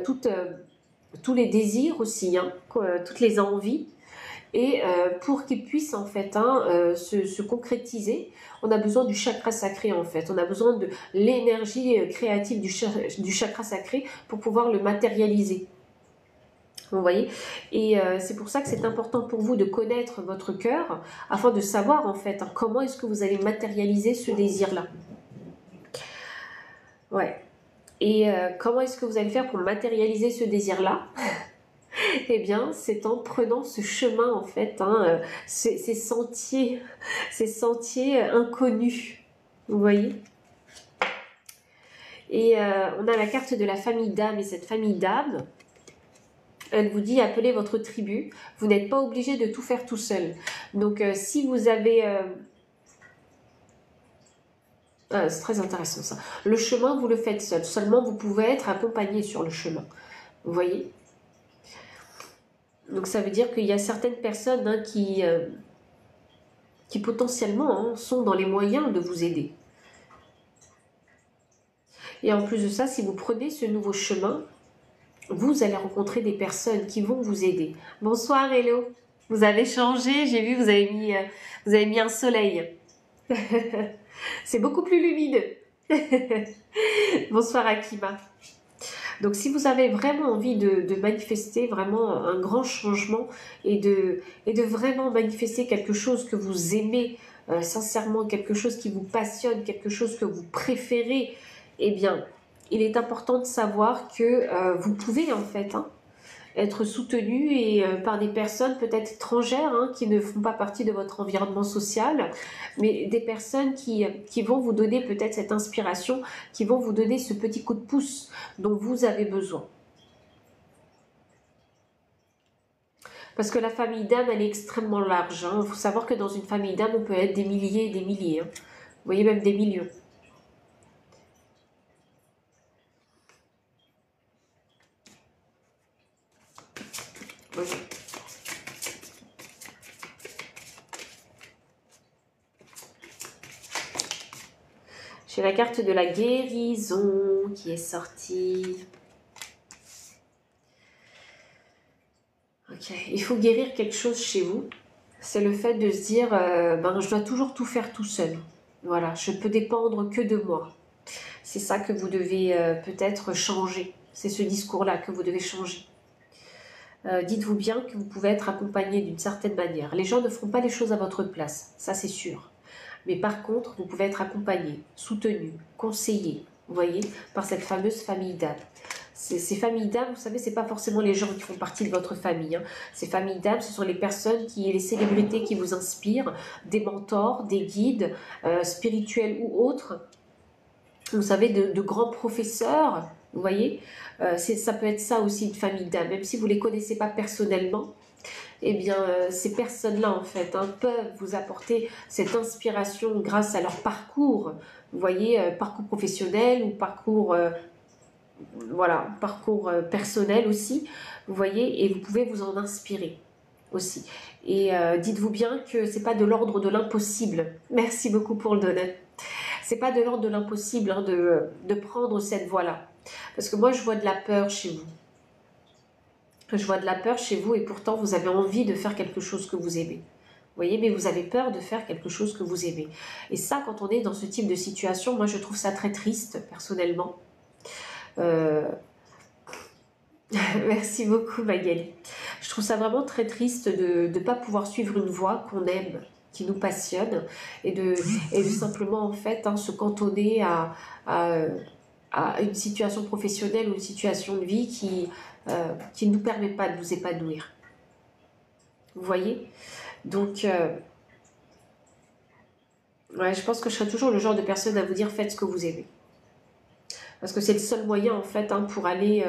tous les désirs aussi, toutes les envies. Et pour qu'ils puissent, en fait, se concrétiser, on a besoin du chakra sacré, en fait. On a besoin de l'énergie créative du chakra sacré pour pouvoir le matérialiser. Vous voyez, et c'est pour ça que c'est important pour vous de connaître votre cœur afin de savoir en fait comment est-ce que vous allez matérialiser ce désir-là. Ouais. Et comment est-ce que vous allez faire pour matérialiser ce désir-là? Eh bien, c'est en prenant ce chemin en fait, ces sentiers inconnus. Vous voyez? Et on a la carte de la famille d'âme, et cette famille d'âme, elle vous dit appelez votre tribu. Vous n'êtes pas obligé de tout faire tout seul. Donc si vous avez... c'est très intéressant ça. Le chemin, vous le faites seul. Seulement, vous pouvez être accompagné sur le chemin. Vous voyez? Donc ça veut dire qu'il y a certaines personnes qui potentiellement sont dans les moyens de vous aider. Et en plus de ça, si vous prenez ce nouveau chemin, vous allez rencontrer des personnes qui vont vous aider. Bonsoir Hello, vous avez changé, j'ai vu vous avez mis un soleil. C'est beaucoup plus lumineux. Bonsoir Akima. Donc si vous avez vraiment envie de manifester vraiment un grand changement et de vraiment manifester quelque chose que vous aimez sincèrement, quelque chose qui vous passionne, quelque chose que vous préférez, eh bien, il est important de savoir que vous pouvez en fait être soutenu par des personnes peut-être étrangères qui ne font pas partie de votre environnement social, mais des personnes qui vont vous donner peut-être cette inspiration, qui vont vous donner ce petit coup de pouce dont vous avez besoin. Parce que la famille d'âme, elle est extrêmement large. Il faut savoir que dans une famille d'âme, on peut être des milliers et des milliers. Vous voyez, même des millions. J'ai la carte de la guérison qui est sortie. Ok, il faut guérir quelque chose chez vous. C'est le fait de se dire, je dois toujours tout faire tout seul. Voilà, je ne peux dépendre que de moi. C'est ça que vous devez peut-être changer. C'est ce discours-là que vous devez changer. Dites-vous bien que vous pouvez être accompagné d'une certaine manière. Les gens ne feront pas les choses à votre place, ça c'est sûr. Mais par contre, vous pouvez être accompagné, soutenu, conseillé, vous voyez, par cette fameuse famille d'âme. Ces familles d'âme, vous savez, ce n'est pas forcément les gens qui font partie de votre famille. Ces familles d'âme, ce sont les personnes, les célébrités qui vous inspirent, des mentors, des guides spirituels ou autres. Vous savez, de grands professeurs, vous voyez. Ça peut être ça aussi, une famille d'âme. Même si vous ne les connaissez pas personnellement, eh bien, ces personnes-là, en fait, peuvent vous apporter cette inspiration grâce à leur parcours, vous voyez, parcours professionnel ou parcours, parcours personnel aussi, vous voyez, et vous pouvez vous en inspirer aussi. Et dites-vous bien que c'est pas de l'ordre de l'impossible. Merci beaucoup pour le donut. C'est pas de l'ordre de l'impossible de prendre cette voie-là. Parce que moi, je vois de la peur chez vous. Je vois de la peur chez vous et pourtant vous avez envie de faire quelque chose que vous aimez. Vous voyez, mais vous avez peur de faire quelque chose que vous aimez. Et ça, quand on est dans ce type de situation, moi je trouve ça très triste, personnellement. Merci beaucoup Magali. Je trouve ça vraiment très triste de ne pas pouvoir suivre une voie qu'on aime, qui nous passionne, et de simplement en fait se cantonner à une situation professionnelle ou une situation de vie qui ne nous permet pas de nous épanouir. Vous voyez? Donc, ouais, je pense que je serai toujours le genre de personne à vous dire faites ce que vous aimez. Parce que c'est le seul moyen en fait pour aller,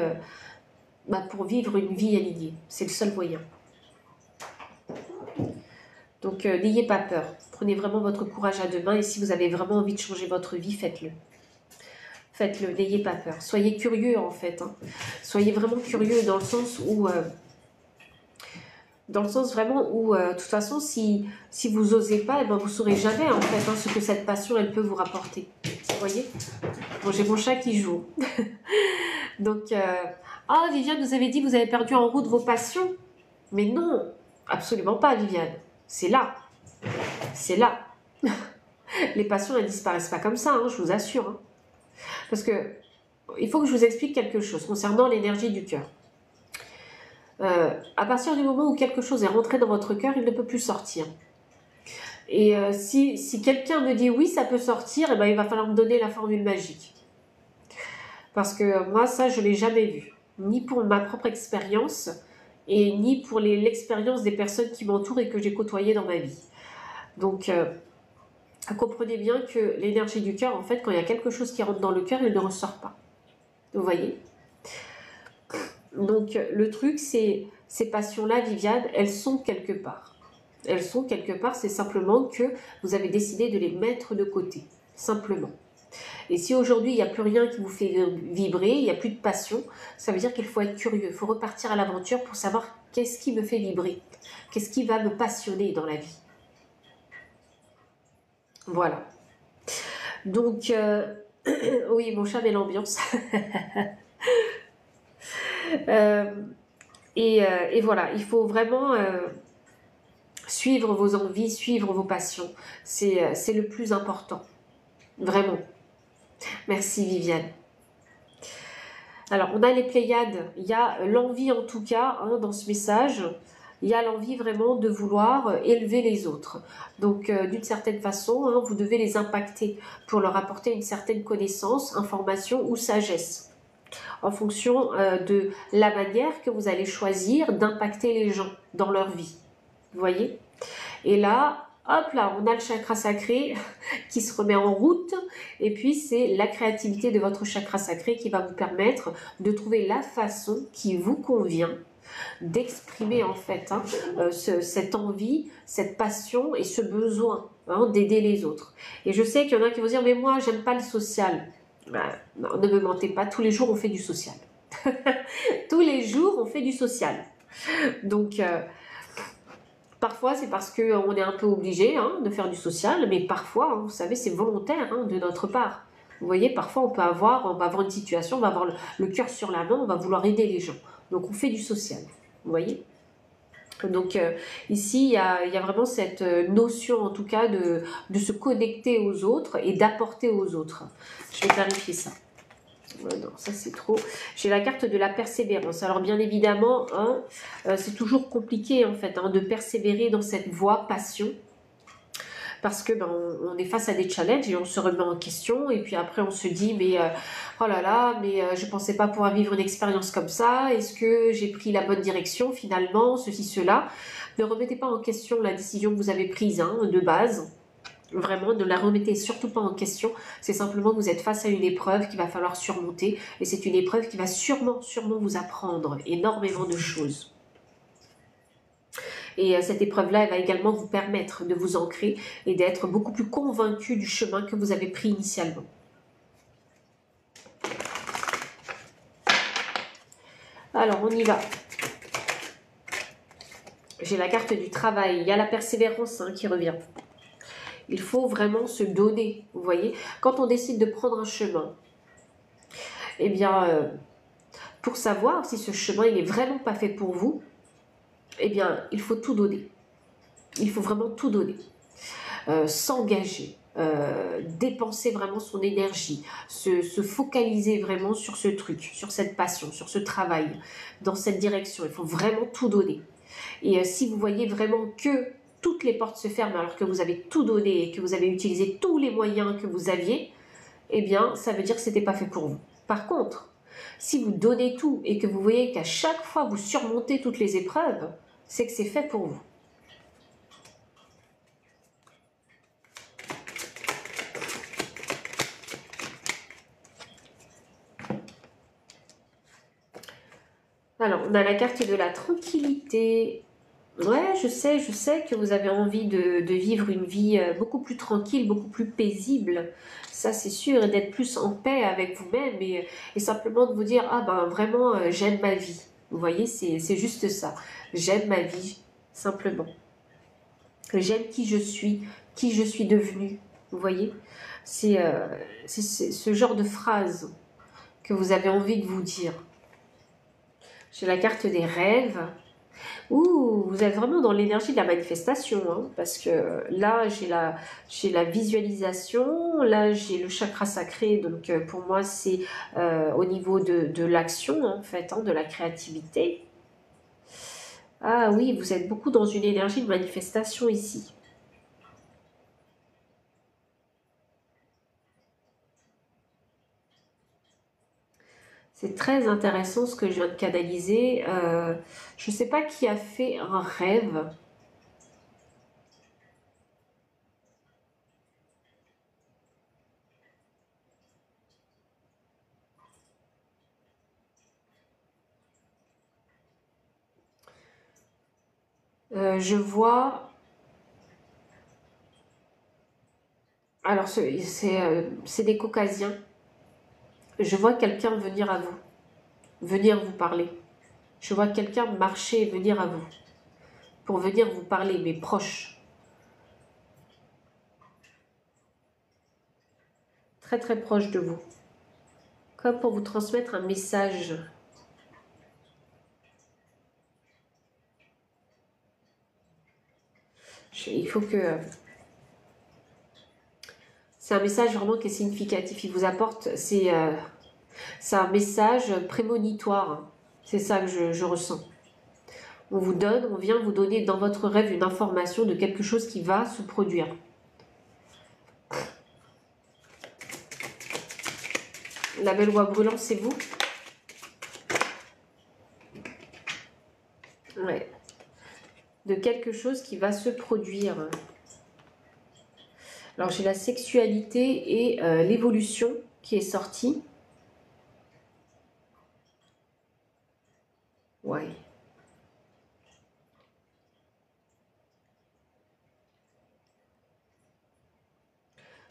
pour vivre une vie alignée. C'est le seul moyen. Donc n'ayez pas peur. Prenez vraiment votre courage à deux mains et si vous avez vraiment envie de changer votre vie, faites-le. Faites-le, n'ayez pas peur. Soyez curieux en fait. Soyez vraiment curieux dans le sens où... de toute façon, si vous n'osez pas, vous ne saurez jamais en fait ce que cette passion, elle peut vous rapporter. Vous voyez? Bon, j'ai mon chat qui joue. Donc, Viviane, vous avez dit que vous avez perdu en route vos passions. Mais non, absolument pas, Viviane. C'est là. C'est là. Les passions, elles ne disparaissent pas comme ça, je vous assure. Parce que, il faut que je vous explique quelque chose concernant l'énergie du cœur. À partir du moment où quelque chose est rentré dans votre cœur, il ne peut plus sortir. Et si quelqu'un me dit oui, ça peut sortir, il va falloir me donner la formule magique. Parce que moi, ça, je ne l'ai jamais vu. Ni pour ma propre expérience, et ni pour l'expérience des personnes qui m'entourent et que j'ai côtoyées dans ma vie. Donc, comprenez bien que l'énergie du cœur, en fait, quand il y a quelque chose qui rentre dans le cœur, il ne ressort pas. Vous voyez? Donc, le truc, c'est ces passions-là, Viviane, elles sont quelque part. Elles sont quelque part, c'est simplement que vous avez décidé de les mettre de côté. Simplement. Et si aujourd'hui, il n'y a plus rien qui vous fait vibrer, il n'y a plus de passion, ça veut dire qu'il faut être curieux. Il faut repartir à l'aventure pour savoir qu'est-ce qui me fait vibrer. Qu'est-ce qui va me passionner dans la vie. Voilà. Donc, oui, mon chat met l'ambiance. Et voilà, il faut vraiment suivre vos envies, suivre vos passions. C'est le plus important. Vraiment. Merci Viviane. Alors, on a les Pléiades. Il y a l'envie en tout cas dans ce message. Il y a l'envie vraiment de vouloir élever les autres. Donc, d'une certaine façon, vous devez les impacter pour leur apporter une certaine connaissance, information ou sagesse. En fonction de la manière que vous allez choisir d'impacter les gens dans leur vie. Vous voyez? Et là, hop là, on a le chakra sacré qui se remet en route. Et puis, c'est la créativité de votre chakra sacré qui va vous permettre de trouver la façon qui vous convient d'exprimer en fait cette envie, cette passion et ce besoin d'aider les autres. Et je sais qu'il y en a qui vont dire, mais moi, j'aime pas le social. Non, ne me mentez pas, tous les jours on fait du social. Tous les jours on fait du social. Donc parfois c'est parce qu'on est un peu obligé de faire du social, mais parfois, vous savez, c'est volontaire de notre part. Vous voyez, parfois on va avoir une situation, on va avoir le cœur sur la main, on va vouloir aider les gens. Donc on fait du social, vous voyez. Donc ici, il y a vraiment cette notion en tout cas de se connecter aux autres et d'apporter aux autres. Je vais clarifier ça. Non, ça c'est trop. J'ai la carte de la persévérance. Alors bien évidemment, c'est toujours compliqué en fait de persévérer dans cette voie passion. Parce que on est face à des challenges et on se remet en question. Et puis après on se dit mais oh là là, mais je pensais pas pouvoir vivre une expérience comme ça. Est-ce que j'ai pris la bonne direction finalement, ceci, cela. Ne remettez pas en question la décision que vous avez prise de base. Vraiment, ne la remettez surtout pas en question. C'est simplement que vous êtes face à une épreuve qu'il va falloir surmonter. Et c'est une épreuve qui va sûrement vous apprendre énormément de choses. Et cette épreuve-là, elle va également vous permettre de vous ancrer et d'être beaucoup plus convaincu du chemin que vous avez pris initialement. Alors, on y va. J'ai la carte du travail. Il y a la persévérance qui revient. Il faut vraiment se donner, vous voyez. Quand on décide de prendre un chemin, eh bien, pour savoir si ce chemin il n'est vraiment pas fait pour vous, eh bien, il faut tout donner. Il faut vraiment tout donner. S'engager, dépenser vraiment son énergie, se focaliser vraiment sur ce truc, sur cette passion, sur ce travail, dans cette direction. Il faut vraiment tout donner. Et si vous voyez vraiment que toutes les portes se ferment alors que vous avez tout donné et que vous avez utilisé tous les moyens que vous aviez, eh bien, ça veut dire que ce n'était pas fait pour vous. Par contre, si vous donnez tout et que vous voyez qu'à chaque fois vous surmontez toutes les épreuves, c'est que c'est fait pour vous. Alors, on a la carte de la tranquillité. Ouais, je sais que vous avez envie de vivre une vie beaucoup plus tranquille, beaucoup plus paisible. Ça, c'est sûr, et d'être plus en paix avec vous-même et simplement de vous dire, ah ben vraiment, j'aime ma vie. Vous voyez, c'est juste ça. J'aime ma vie, simplement. J'aime qui je suis devenue. Vous voyez, c'est ce genre de phrase que vous avez envie de vous dire. J'ai la carte des rêves. Ouh, vous êtes vraiment dans l'énergie de la manifestation, hein, parce que là, j'ai la visualisation, là, j'ai le chakra sacré, donc pour moi, c'est au niveau de l'action, en fait, hein, de la créativité. Ah oui, vous êtes beaucoup dans une énergie de manifestation ici. C'est très intéressant ce que je viens de canaliser. Je ne sais pas qui a fait un rêve. Je vois... Alors, c'est des Caucasiens. Je vois quelqu'un venir à vous, venir vous parler. Je vois quelqu'un marcher et venir à vous, pour venir vous parler, mais proche. Très très proche de vous. Comme pour vous transmettre un message. Il faut que... C'est un message vraiment qui est significatif. Il vous apporte... C'est un message prémonitoire. C'est ça que je ressens. On vous donne, on vient vous donner dans votre rêve une information de quelque chose qui va se produire. La belle oie brûlante, c'est vous? Ouais. De quelque chose qui va se produire. Alors, j'ai la sexualité et l'évolution qui est sortie. Ouais.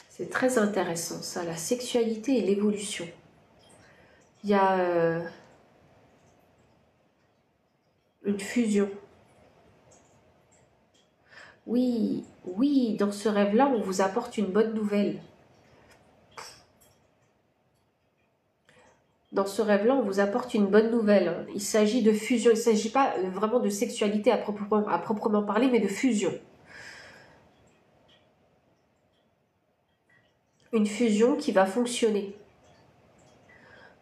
C'est très intéressant, ça, la sexualité et l'évolution. Il y a une fusion. Oui, oui, dans ce rêve-là, on vous apporte une bonne nouvelle. Dans ce rêve-là, on vous apporte une bonne nouvelle. Il s'agit de fusion. Il ne s'agit pas vraiment de sexualité à proprement parler, mais de fusion. Une fusion qui va fonctionner.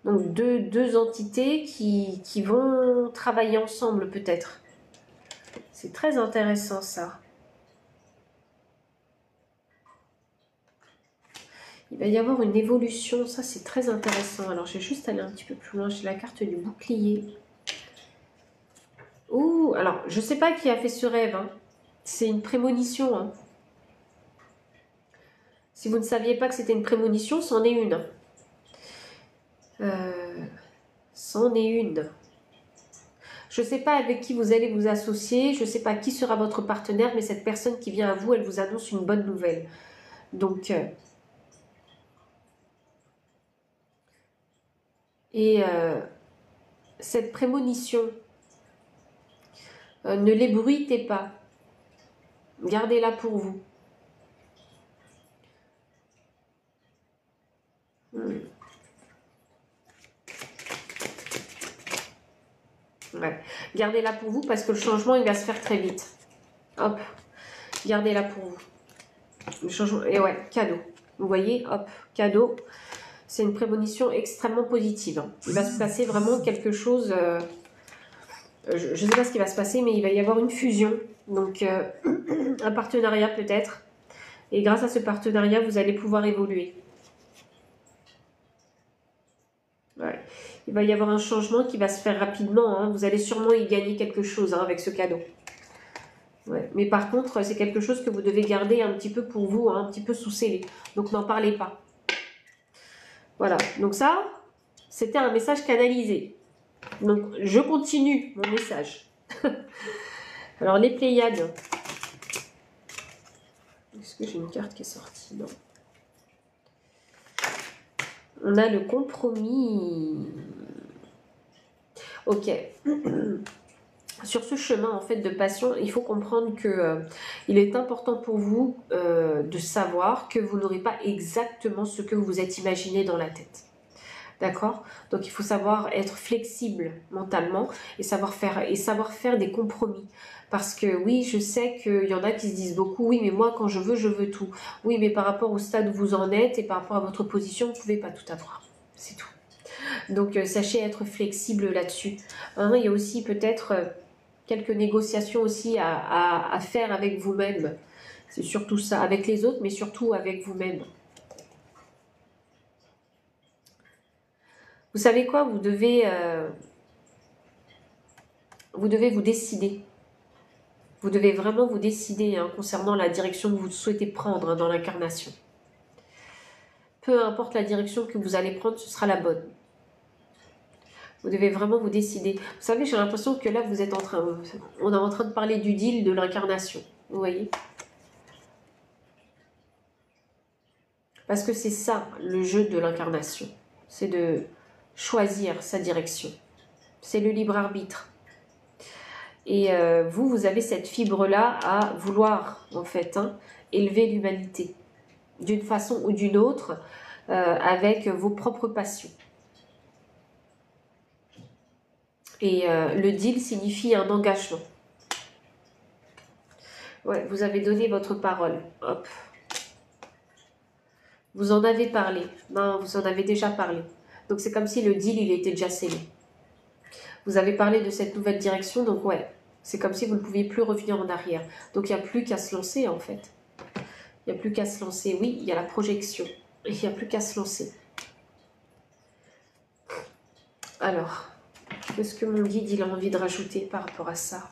Donc deux entités qui vont travailler ensemble peut-être. C'est très intéressant ça. Il va y avoir une évolution, ça c'est très intéressant. Alors je vais juste aller un petit peu plus loin, j'ai la carte du bouclier. Ouh, alors je ne sais pas qui a fait ce rêve, hein. C'est une prémonition. Hein. Si vous ne saviez pas que c'était une prémonition, c'en est une. C'en est une. Je ne sais pas avec qui vous allez vous associer, je ne sais pas qui sera votre partenaire, mais cette personne qui vient à vous, elle vous annonce une bonne nouvelle. Donc... cette prémonition, ne l'ébruitez pas. Gardez-la pour vous. Ouais. Gardez-la pour vous parce que le changement, il va se faire très vite. Hop, gardez-la pour vous. Le changement, et ouais, cadeau. Vous voyez, hop, cadeau. C'est une prémonition extrêmement positive. Il va se passer vraiment quelque chose... je ne sais pas ce qui va se passer, mais il va y avoir une fusion. Donc, Un partenariat peut-être. Et grâce à ce partenariat, vous allez pouvoir évoluer. Ouais. Il va y avoir un changement qui va se faire rapidement. Hein. Vous allez sûrement y gagner quelque chose hein, avec ce cadeau. Ouais. Mais par contre, c'est quelque chose que vous devez garder un petit peu pour vous, hein, un petit peu sous scellé. Donc n'en parlez pas. Voilà. Donc ça, c'était un message canalisé. Donc je continue mon message. Alors les Pléiades. Est-ce que j'ai une carte qui est sortie? Non. On a le compromis. Ok. Sur ce chemin en fait de passion, il faut comprendre que il est important pour vous de savoir que vous n'aurez pas exactement ce que vous vous êtes imaginé dans la tête. D'accord? Donc il faut savoir être flexible mentalement et savoir faire des compromis. Parce que oui, je sais qu'il y en a qui se disent beaucoup, oui, mais moi quand je veux tout. Oui, mais par rapport au stade où vous en êtes et par rapport à votre position, vous ne pouvez pas tout avoir. C'est tout. Donc sachez être flexible là-dessus. Hein, il y a aussi peut-être quelques négociations aussi à faire avec vous-même. C'est surtout ça, avec les autres, mais surtout avec vous-même. Vous savez quoi? Vous devez vous décider. Vous devez vraiment vous décider hein, concernant la direction que vous souhaitez prendre hein, dans l'incarnation. Peu importe la direction que vous allez prendre, ce sera la bonne. Vous devez vraiment vous décider. Vous savez, j'ai l'impression que là, on est en train de parler du deal de l'incarnation. Vous voyez? Parce que c'est ça, le jeu de l'incarnation. C'est de choisir sa direction. C'est le libre arbitre. Et vous avez cette fibre-là à vouloir, en fait, hein, élever l'humanité. D'une façon ou d'une autre, avec vos propres passions. Et le deal signifie un engagement. Ouais, vous avez donné votre parole. Hop. Vous en avez parlé. Non, vous en avez déjà parlé. Donc c'est comme si le deal, il était déjà scellé. Vous avez parlé de cette nouvelle direction, donc ouais. C'est comme si vous ne pouviez plus revenir en arrière. Donc il n'y a plus qu'à se lancer, en fait. Il n'y a plus qu'à se lancer. Oui, il y a la projection. Il n'y a plus qu'à se lancer. Alors, qu'est-ce que mon guide il a envie de rajouter par rapport à ça?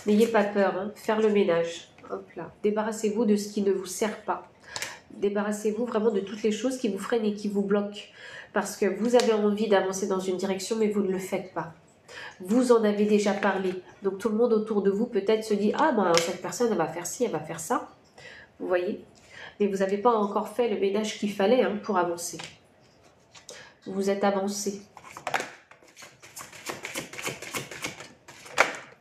N'ayez pas peur, hein, faire le ménage. Hop là. Débarrassez-vous de ce qui ne vous sert pas. Débarrassez-vous vraiment de toutes les choses qui vous freinent et qui vous bloquent. Parce que vous avez envie d'avancer dans une direction, mais vous ne le faites pas. Vous en avez déjà parlé. Donc tout le monde autour de vous peut-être se dit « Ah, ben, cette personne, elle va faire ci, elle va faire ça. » Vous voyez? Mais vous n'avez pas encore fait le ménage qu'il fallait hein, pour avancer. Vous êtes avancé.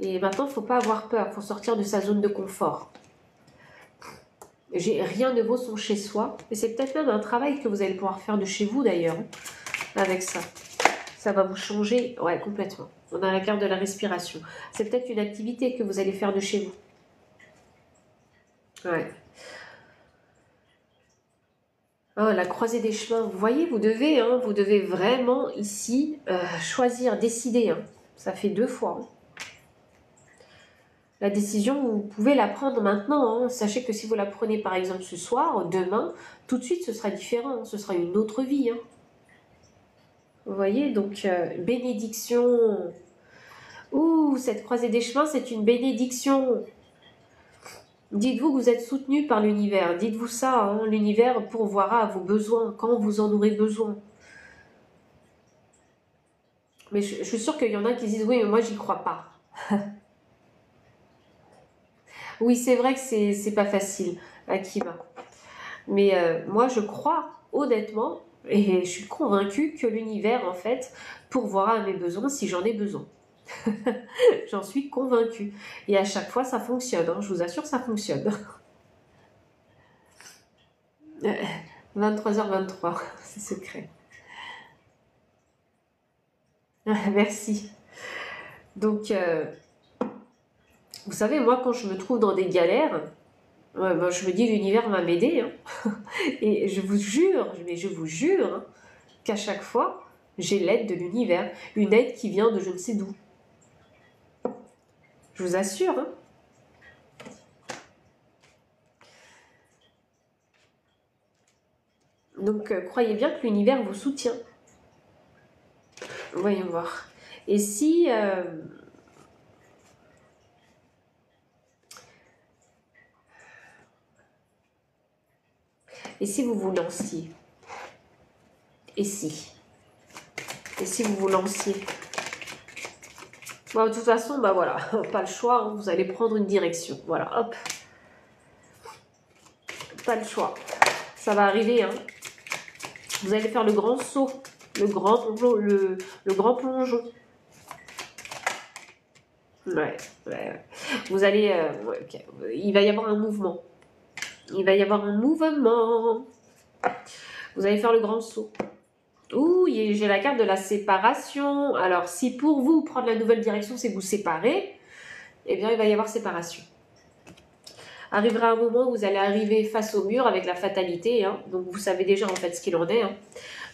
Et maintenant, il ne faut pas avoir peur. Il faut sortir de sa zone de confort. Rien ne vaut son chez-soi. Et c'est peut-être même un travail que vous allez pouvoir faire de chez vous d'ailleurs. Avec ça. Ça va vous changer. Ouais, complètement. On a la carte de la respiration. C'est peut-être une activité que vous allez faire de chez vous. Ouais. Oh, la croisée des chemins. Vous voyez, vous devez vraiment ici choisir, décider. Hein. Ça fait 2 fois. Hein. La décision, vous pouvez la prendre maintenant. Hein. Sachez que si vous la prenez par exemple ce soir, demain, tout de suite ce sera différent. Hein. Ce sera une autre vie. Hein. Vous voyez, donc bénédiction. Ouh, cette croisée des chemins, c'est une bénédiction. Dites-vous que vous êtes soutenu par l'univers. Dites-vous ça, hein. L'univers pourvoira à vos besoins quand vous en aurez besoin. Mais je suis sûre qu'il y en a qui disent, oui, mais moi, j'y crois pas. Oui, c'est vrai que c'est pas facile, Akima. Mais moi, je crois honnêtement, et je suis convaincue que l'univers, en fait, pourvoira à mes besoins si j'en ai besoin. J'en suis convaincue. Et à chaque fois, ça fonctionne. Hein. Je vous assure, ça fonctionne. 23h23, c'est secret. Merci. Donc, vous savez, moi, quand je me trouve dans des galères, moi, je me dis l'univers va m'aider. Hein. Et je vous jure, hein, qu'à chaque fois, j'ai l'aide de l'univers. Une aide qui vient de je ne sais d'où. Je vous assure. Hein. Donc, croyez bien que l'univers vous soutient. Voyons voir. Et si... et si vous vous lanciez? Et si? Et si vous vous lanciez? Bon, de toute façon, bah voilà, pas le choix, hein, vous allez prendre une direction. Voilà, hop. Pas le choix. Ça va arriver, hein. Vous allez faire le grand saut, le grand plongeon. Ouais, ouais. Vous allez... ouais, okay. Il va y avoir un mouvement. Il va y avoir un mouvement. Vous allez faire le grand saut. Ouh, j'ai la carte de la séparation. Alors, si pour vous, prendre la nouvelle direction, c'est vous séparer, eh bien, il va y avoir séparation. Arrivera un moment où vous allez arriver face au mur avec la fatalité. Hein. Donc, vous savez déjà, en fait, ce qu'il en est hein,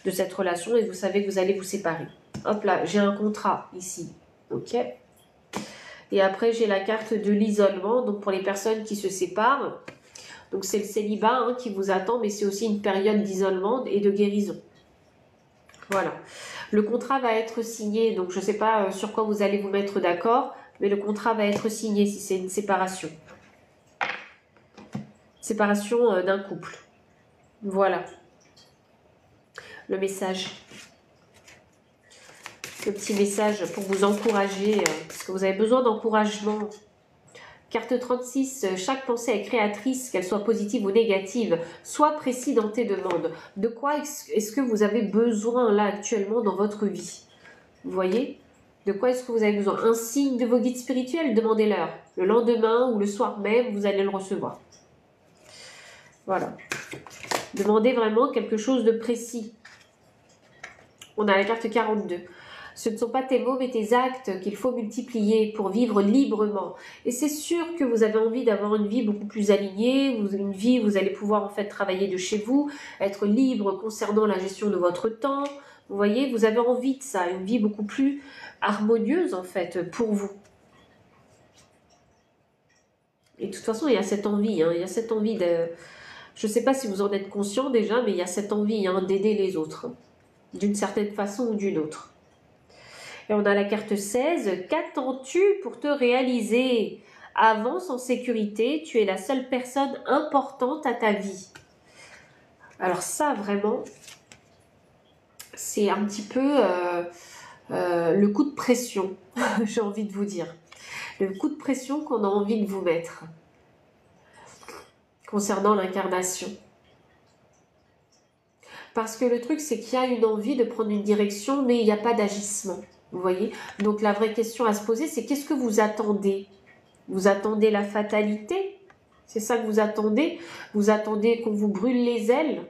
de cette relation et vous savez que vous allez vous séparer. Hop là, j'ai un contrat ici. Ok. Et après, j'ai la carte de l'isolement. Donc, pour les personnes qui se séparent, donc c'est le célibat hein, qui vous attend, mais c'est aussi une période d'isolement et de guérison. Voilà. Le contrat va être signé, donc je ne sais pas sur quoi vous allez vous mettre d'accord, mais le contrat va être signé si c'est une séparation. Séparation d'un couple. Voilà. Le message. Le petit message pour vous encourager, parce que vous avez besoin d'encouragement. Carte 36, chaque pensée est créatrice, qu'elle soit positive ou négative. Sois précis dans tes demandes. De quoi est-ce que vous avez besoin là actuellement dans votre vie? Vous voyez? De quoi est-ce que vous avez besoin? Un signe de vos guides spirituels, demandez-leur. Le lendemain ou le soir même, vous allez le recevoir. Voilà. Demandez vraiment quelque chose de précis. On a la carte 42. Ce ne sont pas tes mots mais tes actes qu'il faut multiplier pour vivre librement. Et c'est sûr que vous avez envie d'avoir une vie beaucoup plus alignée, une vie où vous allez pouvoir en fait travailler de chez vous, être libre concernant la gestion de votre temps. Vous voyez, vous avez envie de ça, une vie beaucoup plus harmonieuse en fait pour vous. Et de toute façon, il y a cette envie, hein, il y a cette envie de... Je ne sais pas si vous en êtes conscient déjà, mais il y a cette envie hein, d'aider les autres, d'une certaine façon ou d'une autre. Et on a la carte 16. Qu'attends-tu pour te réaliser? Avance en sécurité, tu es la seule personne importante à ta vie. Alors ça, vraiment, c'est un petit peu le coup de pression, j'ai envie de vous dire. Le coup de pression qu'on a envie de vous mettre concernant l'incarnation. Parce que le truc, c'est qu'il y a une envie de prendre une direction, mais il n'y a pas d'agissement. Vous voyez? Donc la vraie question à se poser, c'est qu'est-ce que vous attendez? Vous attendez la fatalité? C'est ça que vous attendez? Vous attendez qu'on vous brûle les ailes?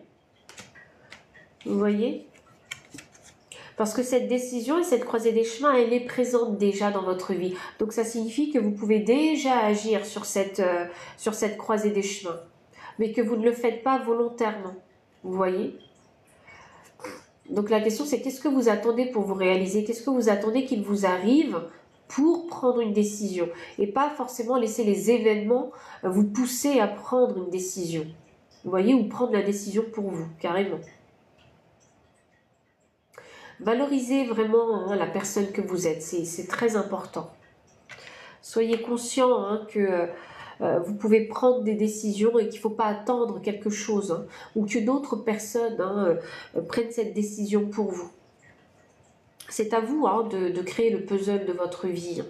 Vous voyez? Parce que cette décision et cette croisée des chemins, elle est présente déjà dans votre vie. Donc ça signifie que vous pouvez déjà agir sur cette croisée des chemins. Mais que vous ne le faites pas volontairement. Vous voyez? Donc la question c'est qu'est-ce que vous attendez pour vous réaliser? Qu'est-ce que vous attendez qu'il vous arrive pour prendre une décision? Et pas forcément laisser les événements vous pousser à prendre une décision. Vous voyez? Ou prendre la décision pour vous, carrément. Valorisez vraiment hein, la personne que vous êtes, c'est très important. Soyez conscient hein, que vous pouvez prendre des décisions et qu'il ne faut pas attendre quelque chose hein, ou qu'une autre personne hein, prenne cette décision pour vous. C'est à vous hein, de créer le puzzle de votre vie.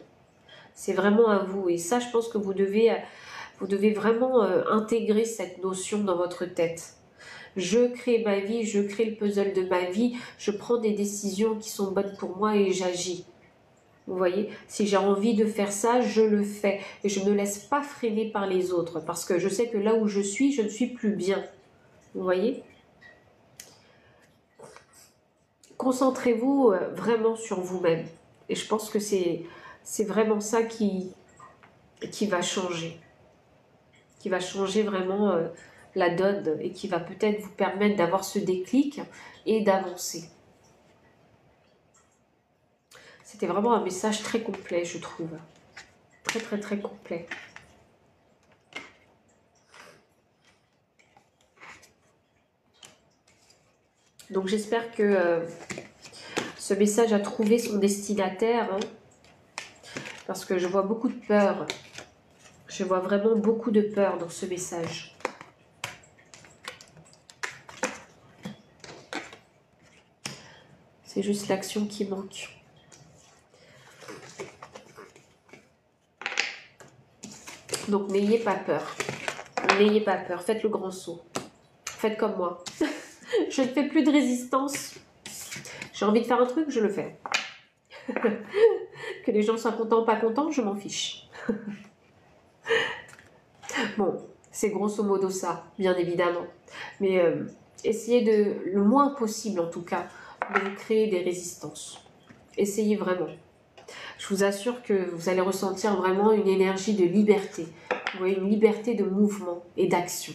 C'est vraiment à vous. Et ça, je pense que vous devez vraiment intégrer cette notion dans votre tête. Je crée ma vie, je crée le puzzle de ma vie, je prends des décisions qui sont bonnes pour moi et j'agis. Vous voyez, si j'ai envie de faire ça, je le fais. Et je ne me laisse pas freiner par les autres. Parce que je sais que là où je ne suis plus bien. Vous voyez? Concentrez-vous vraiment sur vous-même. Et je pense que c'est vraiment ça qui va changer. Qui va changer vraiment la donne. Et qui va peut-être vous permettre d'avoir ce déclic et d'avancer. C'était vraiment un message très complet, je trouve. Très, très, très complet. Donc j'espère que ce message a trouvé son destinataire, hein, parce que je vois beaucoup de peur. Je vois vraiment beaucoup de peur dans ce message. C'est juste l'action qui manque. Donc n'ayez pas peur. N'ayez pas peur. Faites le grand saut. Faites comme moi. Je ne fais plus de résistance. J'ai envie de faire un truc, je le fais. Que les gens soient contents ou pas contents, je m'en fiche. Bon, c'est grosso modo ça, bien évidemment. Mais essayez le moins possible en tout cas, de vous créer des résistances. Essayez vraiment. Je vous assure que vous allez ressentir vraiment une énergie de liberté. Vous voyez, une liberté de mouvement et d'action.